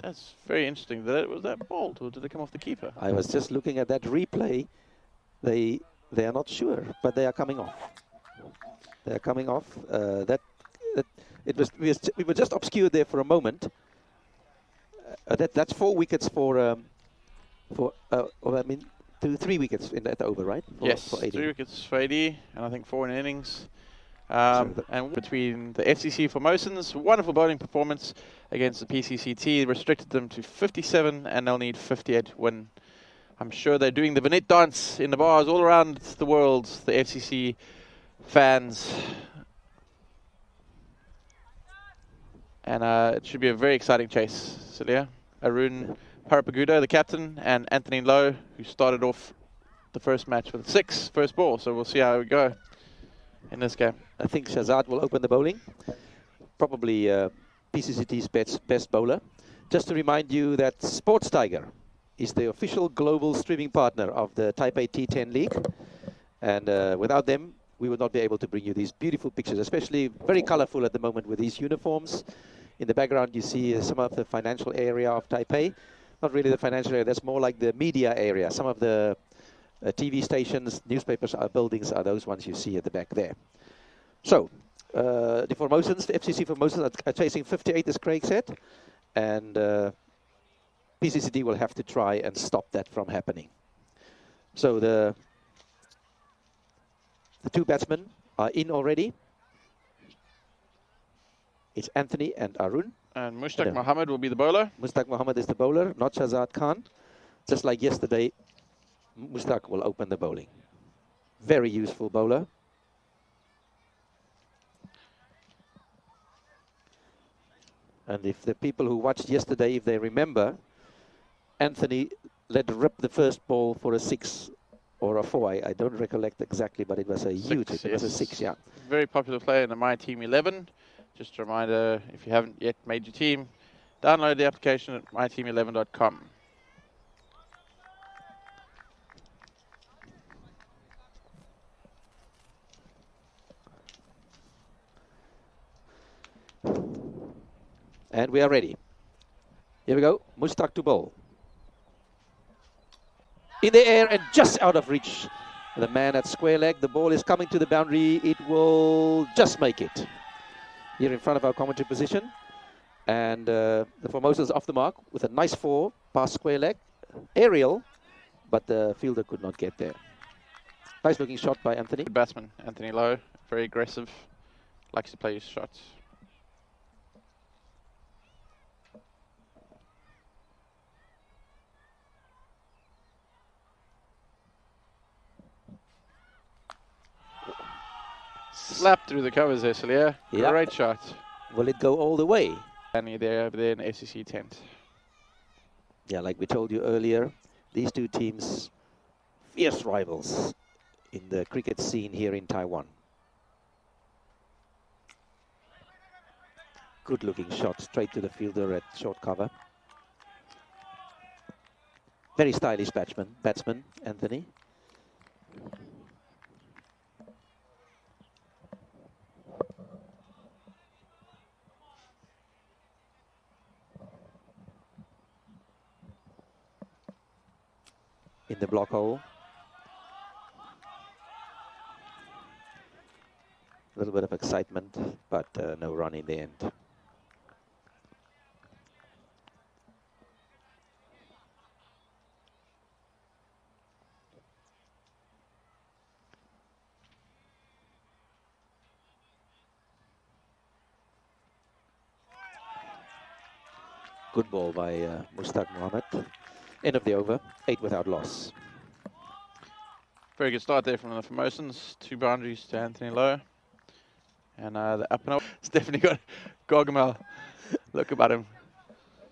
That's very interesting. Was that bowled, or did it come off the keeper? I was just looking at that replay. They are not sure, but they are coming off. They are coming off. We were just obscured there for a moment. That's 4 wickets for 3 wickets in that over, right? Yes, for 3 wickets for AD, and I think 4 in innings. And between the FCC Formosans, wonderful bowling performance against the PCCT, restricted them to 57, and they'll need 58 to win. I'm sure they're doing the Vignette dance in the bars all around the world, the FCC fans. And it should be a very exciting chase, Celia. Arun Parapaguda, the captain, and Anthony Liu, who started off the first match with 6 first ball. So we'll see how we go in this game. I think Shahzad will open the bowling. Probably PCCT's best bowler. Just to remind you that Sports Tiger is the official global streaming partner of the Taipei T10 League. And without them, we would not be able to bring you these beautiful pictures, especially very colorful at the moment with these uniforms. In the background, you see some of the financial area of Taipei. Not really the financial area, that's more like the media area. Some of the TV stations, newspapers, buildings are those ones you see at the back there. So, the Formosans, the FCC Formosans are chasing 58, as Craig said. And PCCT will have to try and stop that from happening. So the 2 batsmen are in already. It's Anthony and Arun. And Mushtaq Mohammed will be the bowler. Mushtaq Mohammed is the bowler, not Shahzad Khan. Just like yesterday, Mushtaq will open the bowling. Very useful bowler. And if the people who watched yesterday, if they remember, Anthony let rip the first ball for a 6 or a 4. I don't recollect exactly, but it was a huge hit. It was a 6, yeah. Very popular player in the My Team 11. Just a reminder, if you haven't yet made your team, download the application at myteam11.com. And we are ready. Here we go. Mushtaq to bowl. In the air and just out of reach. The man at square leg. The ball is coming to the boundary. It will just make it. Here in front of our commentary position. And the Formosans off the mark with a nice 4 past square leg. Aerial, but the fielder could not get there. Nice looking shot by Anthony. Good batsman, Anthony Liu. Very aggressive. Likes to play his shots. Slap through the covers there, Celia. Yep. Great shot. Will it go all the way? And there over there in the FCC tent. Yeah, like we told you earlier, these two teams, fierce rivals in the cricket scene here in Taiwan. Good looking shot straight to the fielder at short cover. Very stylish batsman, Anthony. In the block hole. A little bit of excitement, but no run in the end. Good ball by Mushtaq Mohammed. End of the over, 8 without loss. Very good start there from the Formosans. 2 boundaries to Anthony Liu. And the up and up. It's definitely got Gargamel. Look about him.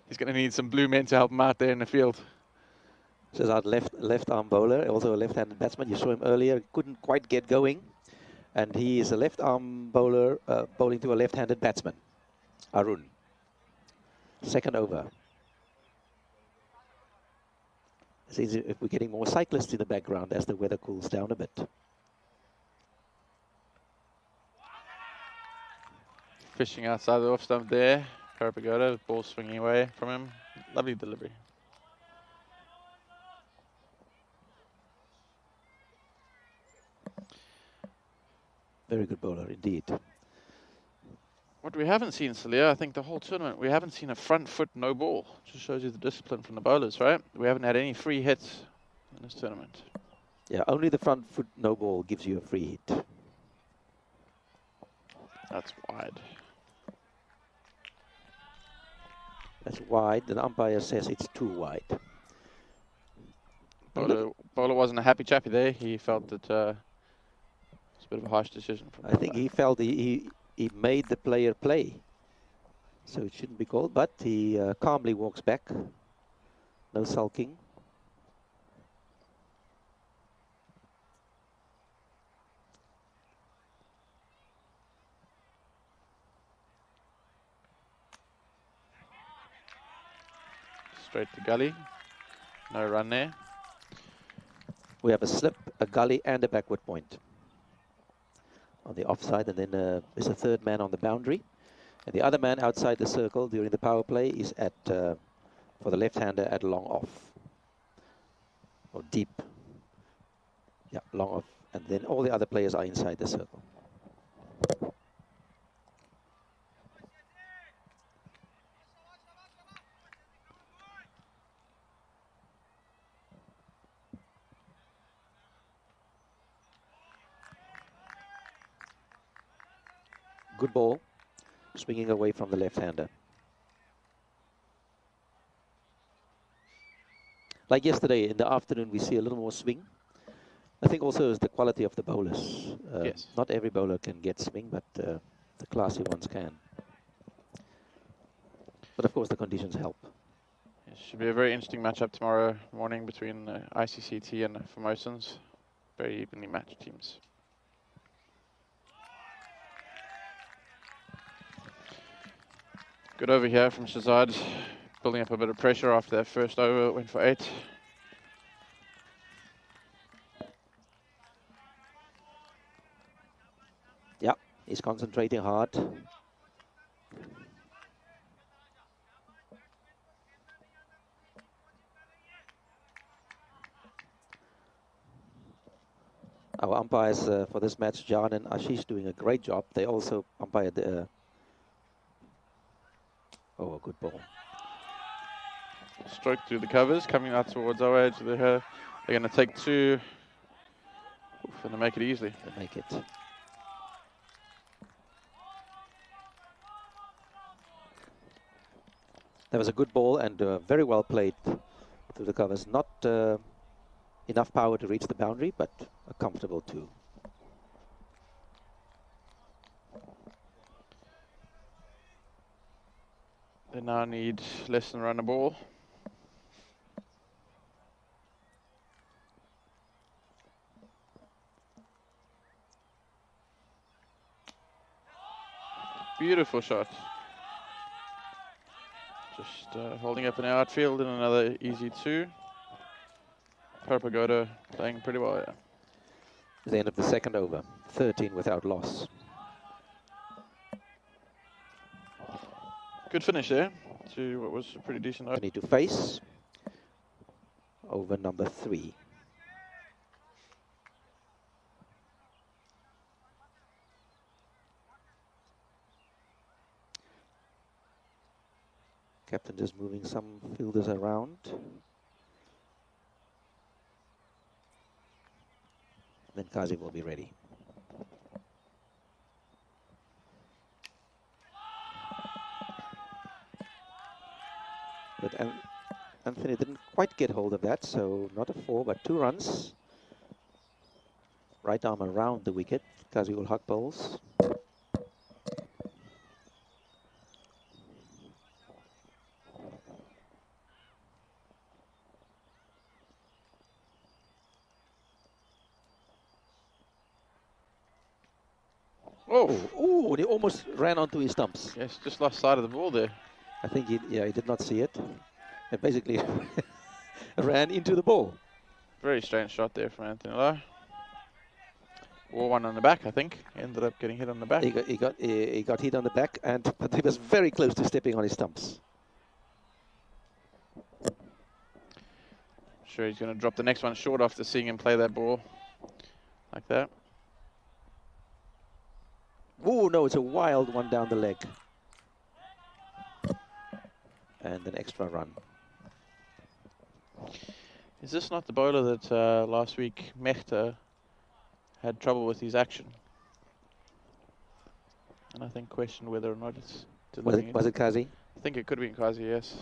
He's going to need some blue men to help him out there in the field. This is our left arm bowler, also a left-handed batsman. You saw him earlier, couldn't quite get going. And he is a left arm bowler bowling to a left-handed batsman, Arun. Second over. Seems if we're getting more cyclists in the background as the weather cools down a bit. Fishing outside the off stump there. Karapagoda, ball swinging away from him. Lovely delivery. Very good bowler indeed. What we haven't seen, Celia, I think the whole tournament, we haven't seen a front foot no ball. Just shows you the discipline from the bowlers, right? We haven't had any free hits in this tournament. Yeah, only the front foot no ball gives you a free hit. That's wide. That's wide. The umpire says it's too wide. Bowler wasn't a happy chappy there. He felt that it's a bit of a harsh decision. From I think he felt he made the player play. So it shouldn't be called, but he calmly walks back. No sulking. Straight to gully. No run there. We have a slip, a gully, and a backward point on the offside, and then there's a third man on the boundary. And the other man outside the circle during the power play is at, for the left-hander, at long off. Or deep. Yeah, long off. And then all the other players are inside the circle. Good ball, swinging away from the left-hander. Like yesterday, in the afternoon, we see a little more swing. I think also is the quality of the bowlers. Yes. Not every bowler can get swing, but the classy ones can. But of course, the conditions help. It should be a very interesting matchup tomorrow morning between ICCT and Formosans. Very evenly matched teams. Good over here from Shazad, building up a bit of pressure after that first over. Went for 8. Yeah, he's concentrating hard. Our umpires for this match, Jan and Ashish, doing a great job. They also umpired the... oh, a good ball. Stroke through the covers, coming out towards our edge. They're going to take 2. Oof, and they make it easily. They make it. That was a good ball and very well played through the covers. Not enough power to reach the boundary, but a comfortable 2. They now need less than run a ball. Beautiful shot. Just holding up an outfield and another easy 2. Pagoda playing pretty well, yeah. At the end of the second over, 13 without loss. Good finish there to what was a pretty decent over. Need to face over number 3. Captain just moving some fielders around. Then Kazi will be ready. But Anthony didn't quite get hold of that, so not a 4, but 2 runs. Right arm around the wicket. Kazi will hug bowls. Oh, he almost ran onto his stumps. Yes, just lost sight of the ball there. I think he did not see it. And basically ran into the ball. Very strange shot there from Anthony Liu. Wore one on the back, I think. Ended up getting hit on the back. He got hit on the back, but he was very close to stepping on his stumps. Sure, he's going to drop the next one short after seeing him play that ball like that. Oh, no, it's a wild one down the leg. And an extra run. Is this not the bowler that last week Mehta had trouble with his action? And I think questioned whether or not it's... Was it Kazi? I think it could be Kazi, yes.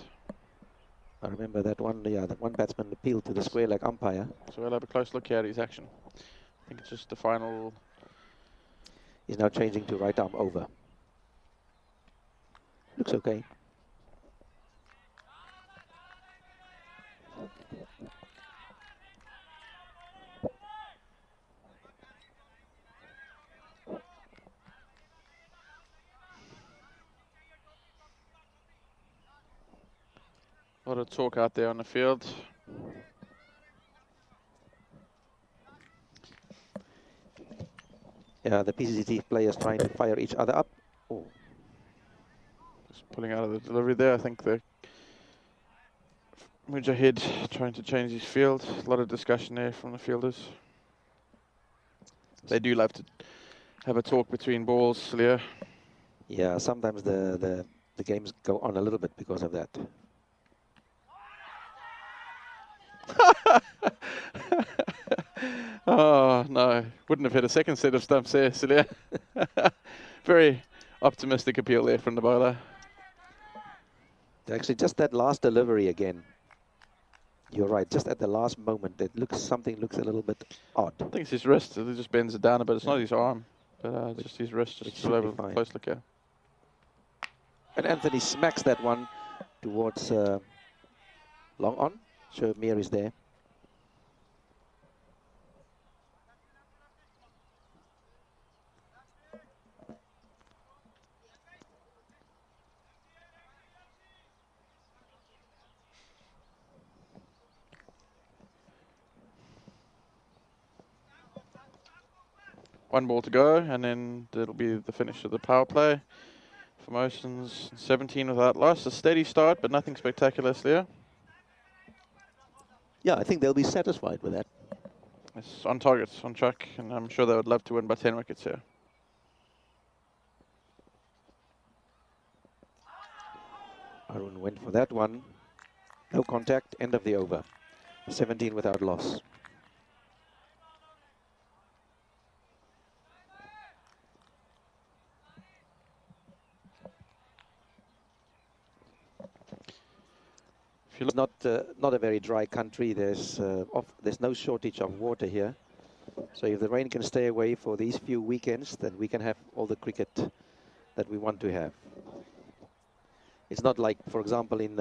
I remember that one, that one batsman appealed to the square leg umpire. So we'll have a close look here at his action. I think it's just the final... He's now changing to right arm over. Looks okay. A lot of talk out there on the field. Yeah, the PCCT players trying to fire each other up. Oh. Just pulling out of the delivery there. I think the Mujahid trying to change his field. A lot of discussion there from the fielders. They do love to have a talk between balls, Leah. Yeah, sometimes the games go on a little bit because of that. Oh, no. Wouldn't have hit a second set of stumps there, Celia. Very optimistic appeal there from the bowler. Actually, just that last delivery again. You're right. Just at the last moment, something looks a little bit odd. I think it's his wrist. It just bends it down a bit. It's not his arm, but just his wrist. Just a little close look here. And Anthony smacks that one towards long on. Shermir is there. One ball to go, and then that'll be the finish of the power play. Formosans 17 without loss. A steady start, but nothing spectacular, Leah. Yeah, I think they'll be satisfied with that. It's on target, on track, and I'm sure they would love to win by 10 wickets here. Arun went for that one. No contact, end of the over. 17 without loss. It's not a very dry country. There's no shortage of water here. So if the rain can stay away for these few weekends, then we can have all the cricket that we want to have. It's not like, for example, in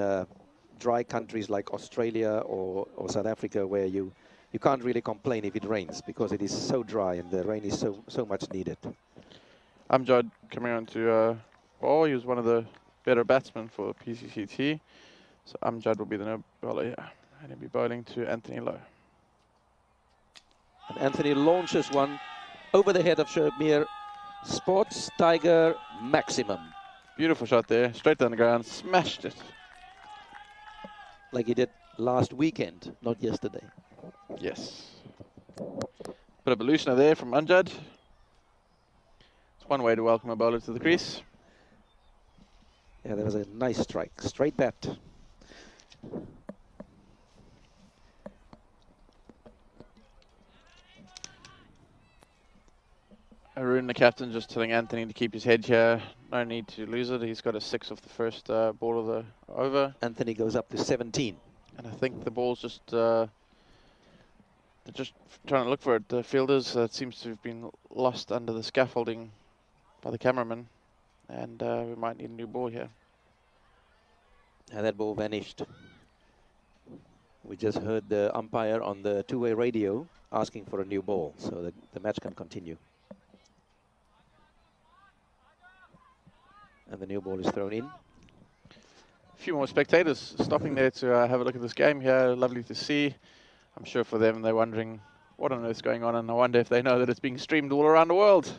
dry countries like Australia or South Africa, where you can't really complain if it rains because it is so dry and the rain is so much needed. Amjad coming on to ball. He was one of the better batsmen for PCCT. So Amjad will be the no bowler here, and he'll be bowling to Anthony Liu. And Anthony launches one over the head of Shermir. Sports Tiger maximum. Beautiful shot there, straight down the ground, smashed it. Like he did last weekend, not yesterday. Yes. Bit of a loosener there from Amjad. It's one way to welcome a bowler to the crease. Yeah, that was a nice strike, straight bat. Arun, the captain, just telling Anthony to keep his head here. No need to lose it. He's got a 6 off the first ball of the over. Anthony goes up to 17. And I think the ball's just they're just trying to look for it. The fielders seems to have been lost under the scaffolding by the cameraman, and we might need a new ball here. And that ball vanished. We just heard the umpire on the two-way radio asking for a new ball, so the match can continue. And the new ball is thrown in. A few more spectators stopping there to have a look at this game here. Lovely to see. I'm sure for them they're wondering what on earth's going on, and I wonder if they know that it's being streamed all around the world.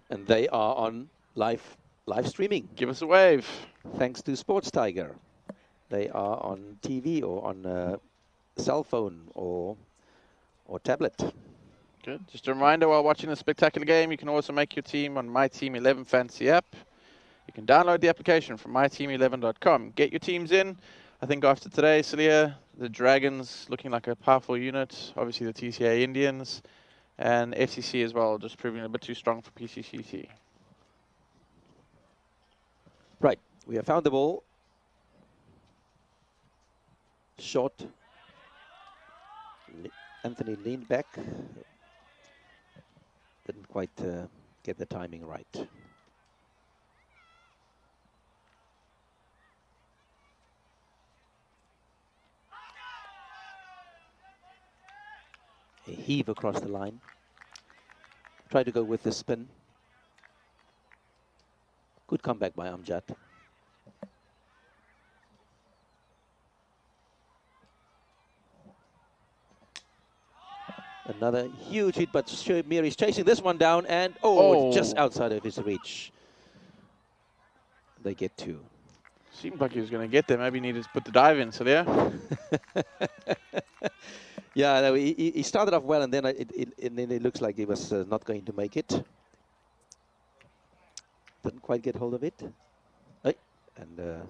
And they are on live streaming. Give us a wave. Thanks to Sports Tiger. They are on TV or on cell phone or tablet. Good. Just a reminder, while watching the spectacular game, you can also make your team on My Team 11 Fantasy app. You can download the application from myteam11.com. Get your teams in. I think after today, Celia, the Dragons looking like a powerful unit. Obviously the TCA Indians and FCC as well, just proving a bit too strong for PCCT. Right. We have found the ball. Short. Anthony leaned back. Didn't quite get the timing right. A heave across the line. Try to go with the spin. Good comeback by Amjad. Another huge hit, but Shermir is chasing this one down, and just outside of his reach. They get two. Seemed like he was going to get there. Maybe he needed to put the dive in, so yeah. Yeah, no, he started off well, and then it looks like he was not going to make it. Didn't quite get hold of it. And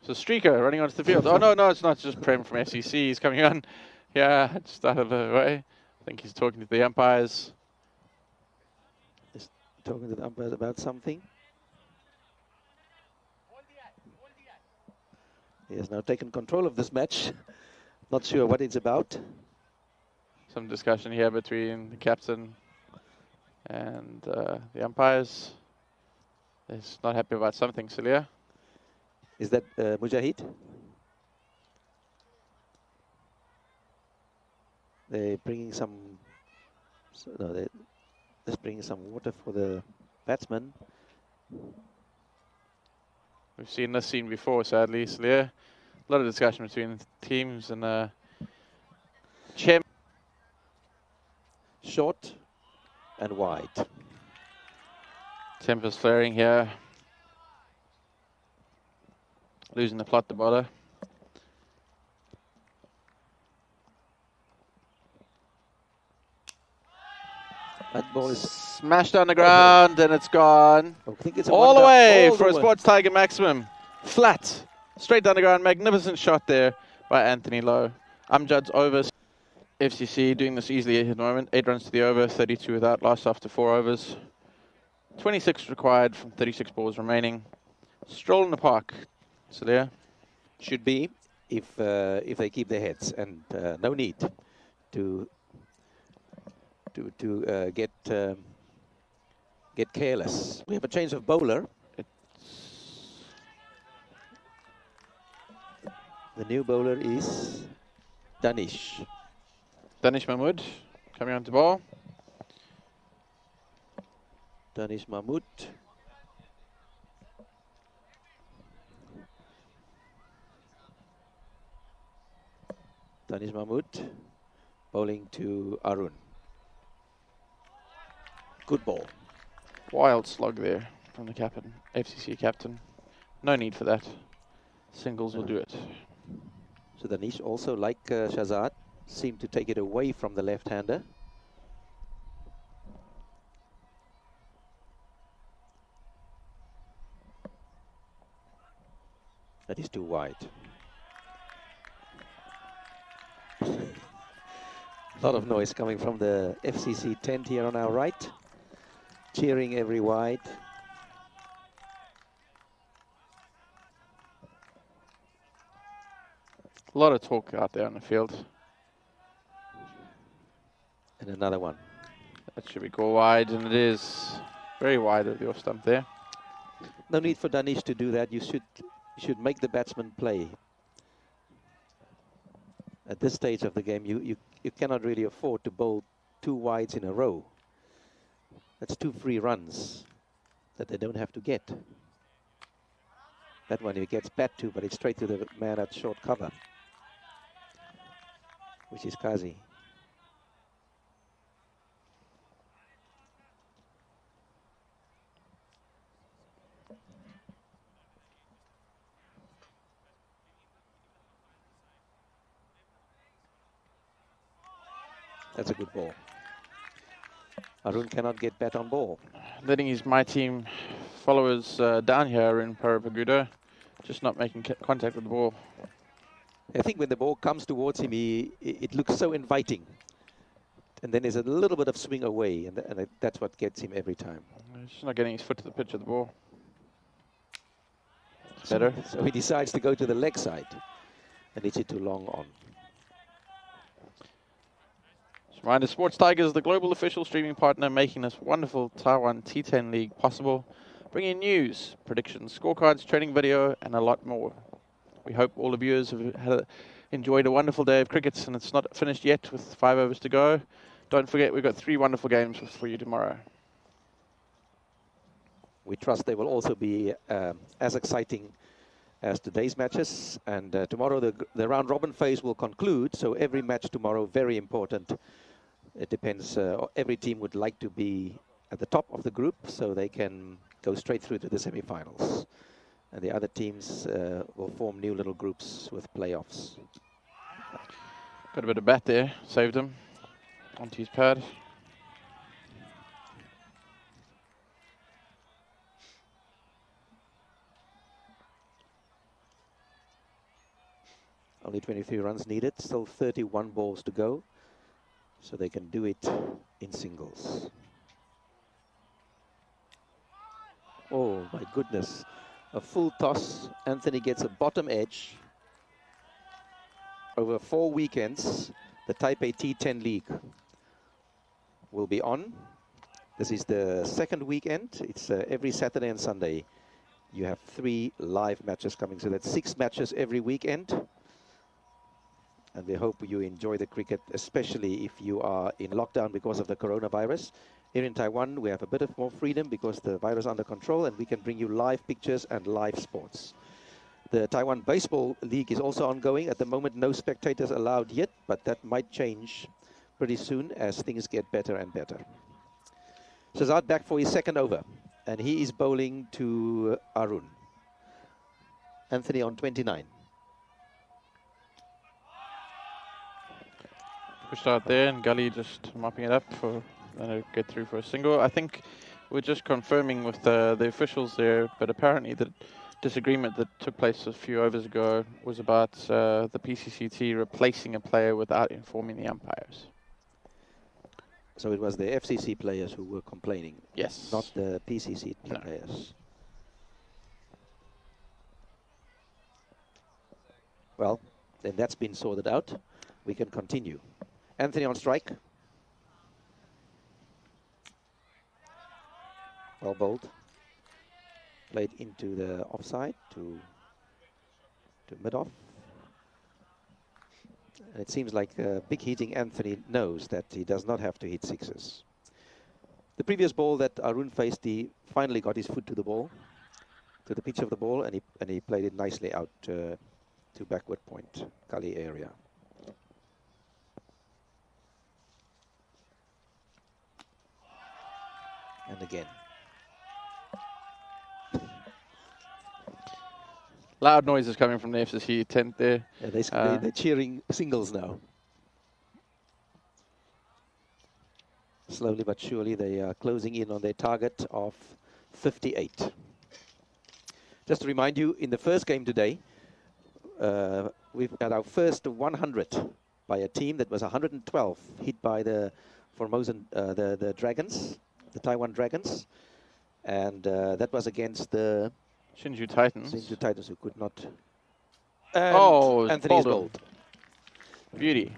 so Streaker running onto the field. Oh, no, it's not just Prem from FCC. He's coming on. Yeah, just out of the way. I think he's talking to the umpires. Just talking to the umpires about something. He has now taken control of this match. Not sure what it's about. Some discussion here between the captain and the umpires. He's not happy about something, Celia. Is that Mujahid? They're bringing some. No, they're just bringing some water for the batsman. We've seen this scene before, sadly, Celia. A lot of discussion between teams and chairman. Short and wide. Tempers flaring here. Losing the plot, the bowler. That ball is smashed on the ground and it's gone. I think it's all the way all for the a Sports Tiger maximum. Flat. Straight down the ground. Magnificent shot there by Anthony Liu. Amjad's over. FCC doing this easily at the moment. 8 runs to the over, 32 without loss after 4 overs. 26 required from 36 balls remaining. Stroll in the park. So there. Should be if they keep their heads, and no need to get careless. We have a change of bowler. The new bowler is Danish. Danish Mahmood coming on to ball. Danish Mahmood. Danish Mahmood bowling to Arun. Good ball. Wild slug there from the captain, FCC captain. No need for that. Singles will do it. So Danish, also like Shahzad, seemed to take it away from the left-hander. That is too wide. A lot of noise coming from the FCC tent here on our right. Cheering every wide. A lot of talk out there on the field. And another one. That should be go wide, and it is very wide of the off stump there. No need for Danish to do that. You should make the batsman play. At this stage of the game, you cannot really afford to bowl 2 wides in a row. That's 2 free runs that they don't have to get. That one he gets bat to, but it's straight to the man at short cover, which is Kazi. That's a good ball. Arun cannot get bat on ball. Letting his My Team followers down here in Parapaguda, just not making contact with the ball. I think when the ball comes towards him, it looks so inviting. And then there's a little bit of swing away, and that's what gets him every time. He's just not getting his foot to the pitch of the ball. Better. So he decides to go to the leg side and hits it too long on. Reminder, Sports Tiger is the global official streaming partner making this wonderful Taiwan T10 League possible, bringing news, predictions, scorecards, training video, and a lot more. We hope all the viewers have enjoyed a wonderful day of cricket, and it's not finished yet with 5 overs to go. Don't forget, we've got 3 wonderful games for you tomorrow. We trust they will also be as exciting as today's matches, and tomorrow the round robin phase will conclude, so every match tomorrow very important. It depends, every team would like to be at the top of the group so they can go straight through to the semi-finals, and the other teams will form new little groups with playoffs. Got a bit of bat there, saved him onto his pad. Only 23 runs needed, still 31 balls to go, so they can do it in singles. Oh my goodness, a full toss. Anthony gets a bottom edge over 4 weekends, the Taipei T10 League will be on. This is the second weekend. It's every Saturday and Sunday. You have 3 live matches coming, so that's 6 matches every weekend. And we hope you enjoy the cricket, especially if you are in lockdown because of the coronavirus. Here in Taiwan, we have a bit of more freedom because the virus is under control, and we can bring you live pictures and live sports. The Taiwan Baseball League is also ongoing. At the moment, no spectators allowed yet, but that might change pretty soon as things get better and better. Shazad back for his second over, and he is bowling to Arun. Anthony on 29. Pushed out there, and Gully just mopping it up for get through for a single. I think we're just confirming with the officials there, but apparently the disagreement that took place a few overs ago was about the PCCT replacing a player without informing the umpires. So it was the FCC players who were complaining? Yes. Not the PCC players? Well, then that's been sorted out. We can continue. Anthony on strike. Well bowled. Played into the offside to mid-off. And it seems like big hitting Anthony knows that he does not have to hit sixes. The previous ball that Arun faced, he finally got his foot to the ball, to the pitch of the ball, and he played it nicely out to backward point, gully area. And again. Loud noises coming from the FCC tent there. Yeah, they're cheering singles now. Slowly but surely they are closing in on their target of 58. Just to remind you, in the first game today, we've got our first 100 by a team that was 112 hit by the Formosan, the Dragons, the Taiwan Dragons, and that was against the Hsinchu Titans. Hsinchu Titans, who could not. Oh, Anthony's bowled. Beauty.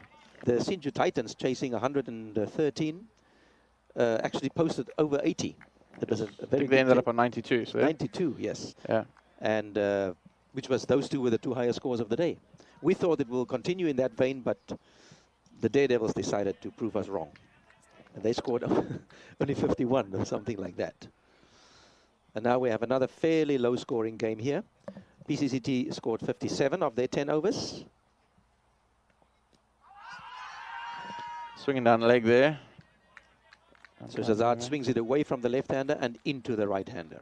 The Hsinchu Titans, chasing 113, actually posted over 80. It was a very. They ended up on 92. So 92, yes. Yeah. And which was, those two were the 2 highest scores of the day. We thought it will continue in that vein, but the Daredevils decided to prove us wrong. And they scored only 51 or something like that. And now we have another fairly low-scoring game here. PCCT scored 57 of their 10 overs. Swinging down the leg there. So Shazad swings it away from the left-hander and into the right-hander.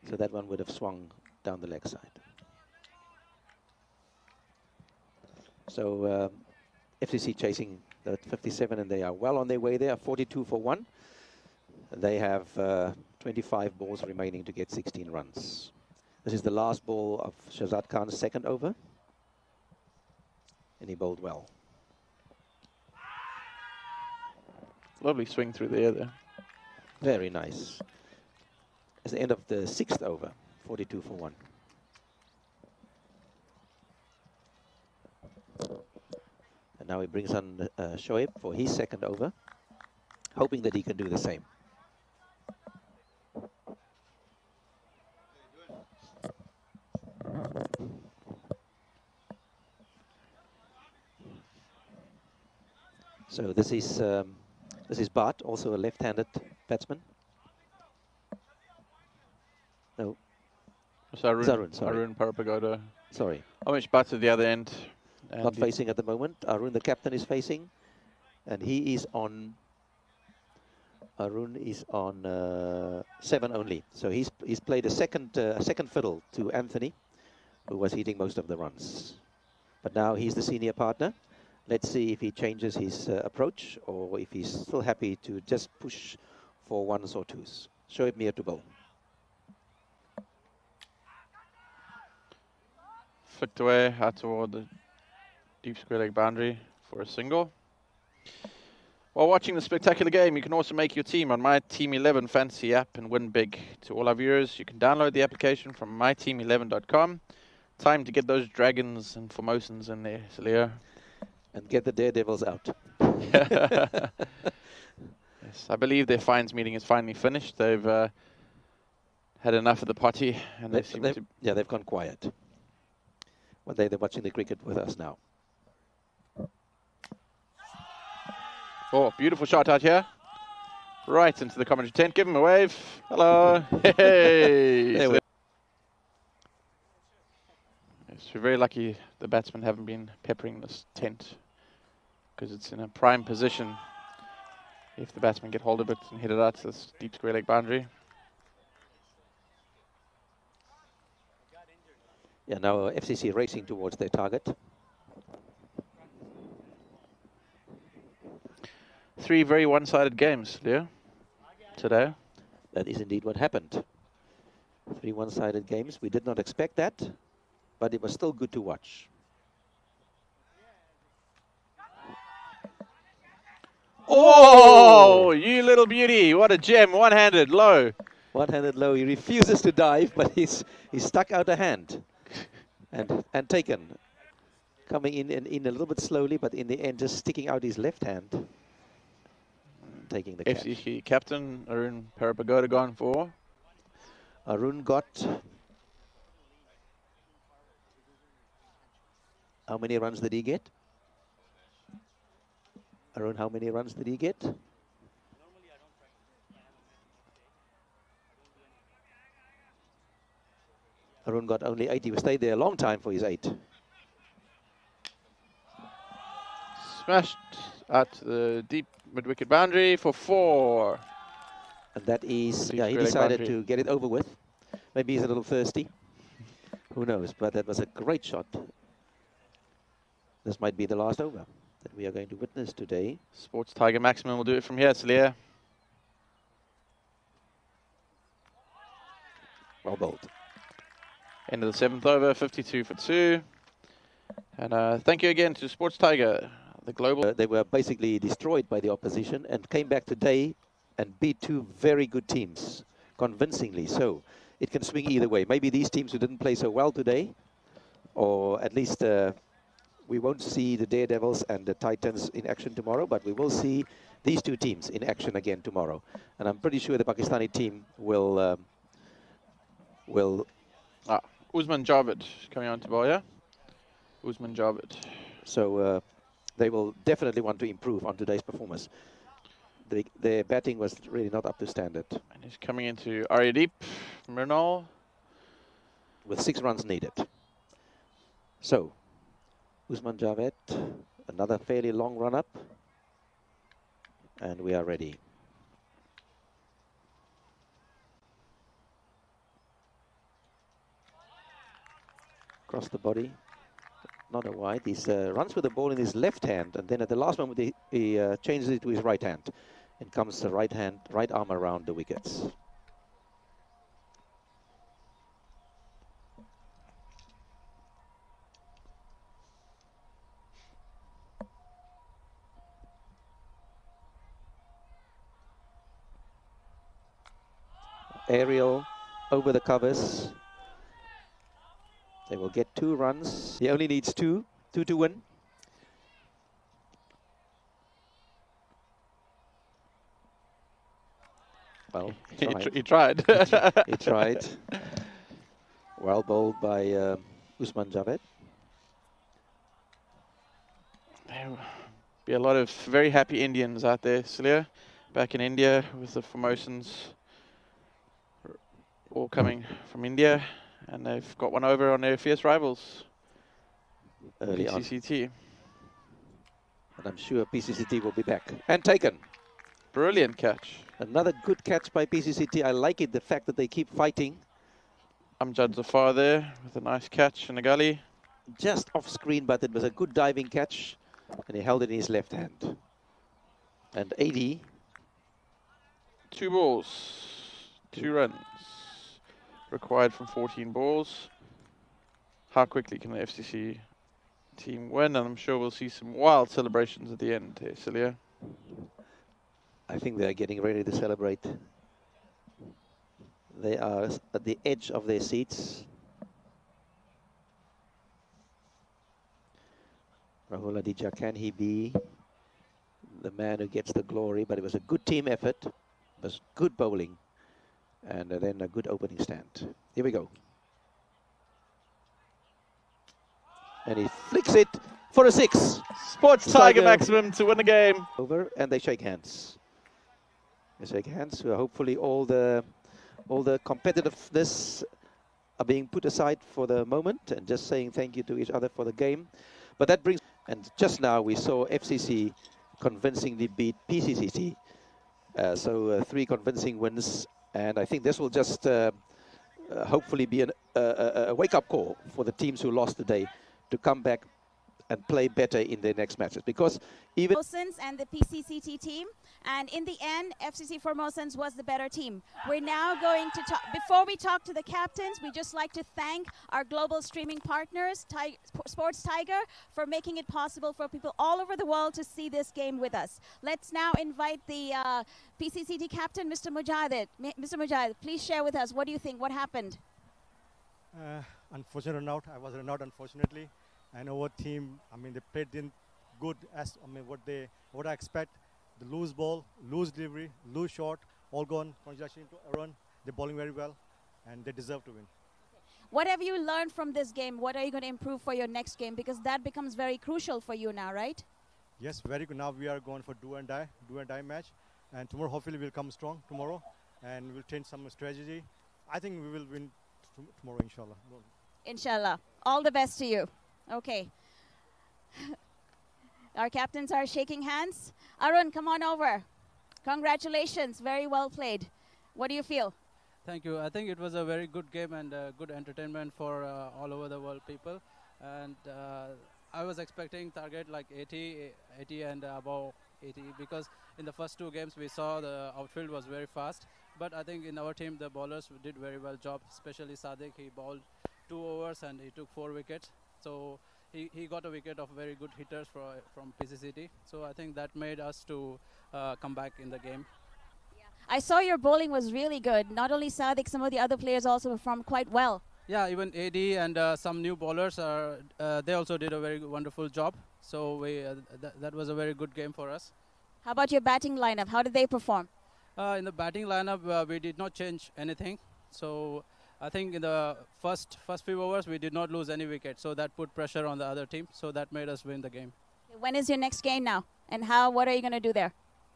So that one would have swung down the leg side. So FCC chasing the 57, and they are well on their way there, 42 for 1. They have 25 balls remaining to get 16 runs. This is the last ball of Shazad Khan's second over. And he bowled well. Lovely swing through the air there. Very nice. It's the end of the 6th over, 42 for 1. And now he brings on Shoaib for his second over, hoping that he can do the same. So this is Bart, also a left-handed batsman. No. It's Arun. Arun, sorry. Arun Parapagoda. Sorry. Amish Bhatt at the other end. And Not facing at the moment. Arun, the captain, is facing. And he is on... Arun is on 7 only. So he's played a second fiddle to Anthony, who was hitting most of the runs. But now he's the senior partner. Let's see if he changes his approach, or if he's still happy to just push for 1s or 2s. Shoaib Mir to bowl. flicked away out toward the deep square leg boundary for a single. While watching the spectacular game, you can also make your team on My Team 11 Fantasy app and win big. To all our viewers, you can download the application from myteam11.com. Time to get those dragons and Formosans in there, Leo. And get the daredevils out. Yes, I believe their fines meeting is finally finished. They've had enough of the party, and they seem to... Yeah, they've gone quiet. Well, they're watching the cricket with us now. Oh, beautiful shot out here. Right into the commentary tent. Give him a wave. Hello. Hey. There we Yes, we're very lucky the batsmen haven't been peppering this tent, because it's in a prime position if the batsmen get hold of it and hit it out to this deep square leg boundary. Yeah, now FCC racing towards their target. 3 very one-sided games, Leo, today. That is indeed what happened. 3 one-sided games. We did not expect that, but it was still good to watch. Oh, you little beauty. What a gem. One-handed, low. One-handed low. He refuses to dive, but he's stuck out a hand. And taken. Coming in a little bit slowly, but in the end just sticking out his left hand. Taking the catch. FCC captain Arun Parapagoda gone for. Arun got... How many runs did he get? Arun, how many runs did he get? Arun got only 8. He stayed there a long time for his 8. Smashed at the deep mid-wicket boundary for 4. And that is, Deep yeah, he square leg decided boundary. to get it over with. Maybe he's a little thirsty. Who knows? But that was a great shot. This might be the last over that we are going to witness today. Sports Tiger Maximum will do it from here, Celia. Well bowled. End of the 7th over, 52 for 2. And thank you again to Sports Tiger, the global... They were basically destroyed by the opposition and came back today and beat 2 very good teams convincingly. So it can swing either way. Maybe these teams who didn't play so well today, or at least we won't see the Daredevils and the Titans in action tomorrow, but we will see these 2 teams in action again tomorrow. And I'm pretty sure the Pakistani team will... Usman Javed coming on to bowl, yeah? Usman Javed. So they will definitely want to improve on today's performance. Their batting was really not up to standard. And he's coming into Aryadeep, Mrinal. With 6 runs needed. So, Usman Javed, another fairly long run up. And we are ready. Across the body. Not a wide. He runs with the ball in his left hand, and then at the last moment he changes it to his right hand, and comes the right arm around the wickets. Aerial over the covers. They will get 2 runs. He only needs 2 to win. Well, he tried. He tried. Well bowled by Usman Javed. There will be a lot of very happy Indians out there, Celia, back in India with the Formosans all coming from India. And they've got one over on their fierce rivals, Early PCCT. And I'm sure PCCT will be back. And taken. Brilliant catch. Another good catch by PCCT. I like it, the fact that they keep fighting. Amjad Zafar there with a nice catch in the gully. Just off screen, but it was a good diving catch. And he held it in his left hand. And 80. 2 balls, 2 runs. Required from 14 balls. How quickly can the FCC team win? And I'm sure we'll see some wild celebrations at the end here, Celia. I think they're getting ready to celebrate. They are at the edge of their seats. Rahul Aditya, can he be the man who gets the glory? But it was a good team effort. It was good bowling. And then a good opening stand. Here we go. And he flicks it for a 6. Sports Tiger maximum to win the game. Over, and they shake hands. They shake hands. Hopefully all the competitiveness are being put aside for the moment and just saying thank you to each other for the game. But that brings, and just now we saw FCC convincingly beat PCCT. So 3 convincing wins, and I think this will just hopefully be a wake-up call for the teams who lost today to come back and play better in their next matches, because even Formosans and the PCCT team, and in the end FCC Formosans was the better team. We're now going to talk, before we talk to the captains, we just like to thank our global streaming partners, Sports Tiger, for making it possible for people all over the world to see this game with us. Let's now invite the PCCT captain, Mr. Mujahid. Mr. Mujahid, please share with us, what do you think, what happened? Unfortunate run out. I was run out, unfortunately. I know what team, I mean, they played in good as, I mean, what I expect. The loose ball, loose delivery, loose shot, all gone. Congratulations to Aaron. They're bowling very well, and they deserve to win. What have you learned from this game? What are you going to improve for your next game? Because that becomes very crucial for you now, right? Yes, very good. Now we are going for do and die match. And tomorrow, hopefully, we'll come strong tomorrow, and we'll change some strategy. I think we will win tomorrow, inshallah. Inshallah. All the best to you. Okay. Our captains are shaking hands. Arun, come on over. Congratulations. Very well played. What do you feel? Thank you. I think it was a very good game and good entertainment for all over the world people. And I was expecting target like 80 and above 80, because in the first 2 games we saw the outfield was very fast. But I think in our team the bowlers did very well job, especially Sadiq. He bowled 2 overs and he took 4 wickets. So he got a wicket of very good hitters from PCCT. So I think that made us to come back in the game. Yeah. I saw your bowling was really good. Not only Sadiq, some of the other players also performed quite well. Yeah, even AD and some new bowlers, they also did a very wonderful job. So that was a very good game for us. How about your batting lineup? How did they perform? In the batting lineup, we did not change anything. So I think in the first few overs, we did not lose any wicket. So that put pressure on the other team. So that made us win the game. When is your next game now? And what are you going to do there?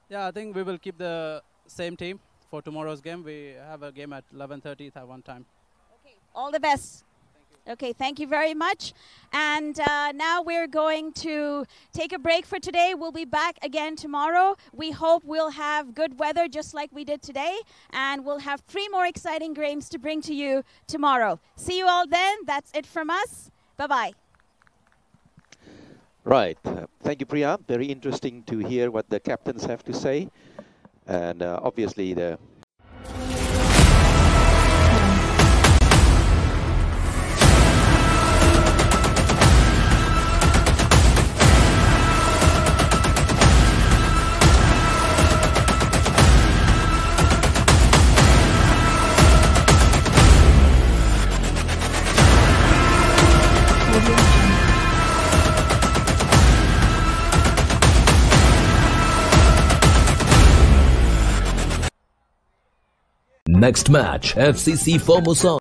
Yeah, I think we will keep the same team for tomorrow's game. We have a game at 11:30 Taiwan time. Okay, all the best. Okay, thank you very much. And now we're going to take a break for today. We'll be back again tomorrow. We hope we'll have good weather just like we did today. And we'll have 3 more exciting games to bring to you tomorrow. See you all then. That's it from us. Bye-bye. Right. Thank you, Priya. Very interesting to hear what the captains have to say. And obviously the Next match, FCC Formosans.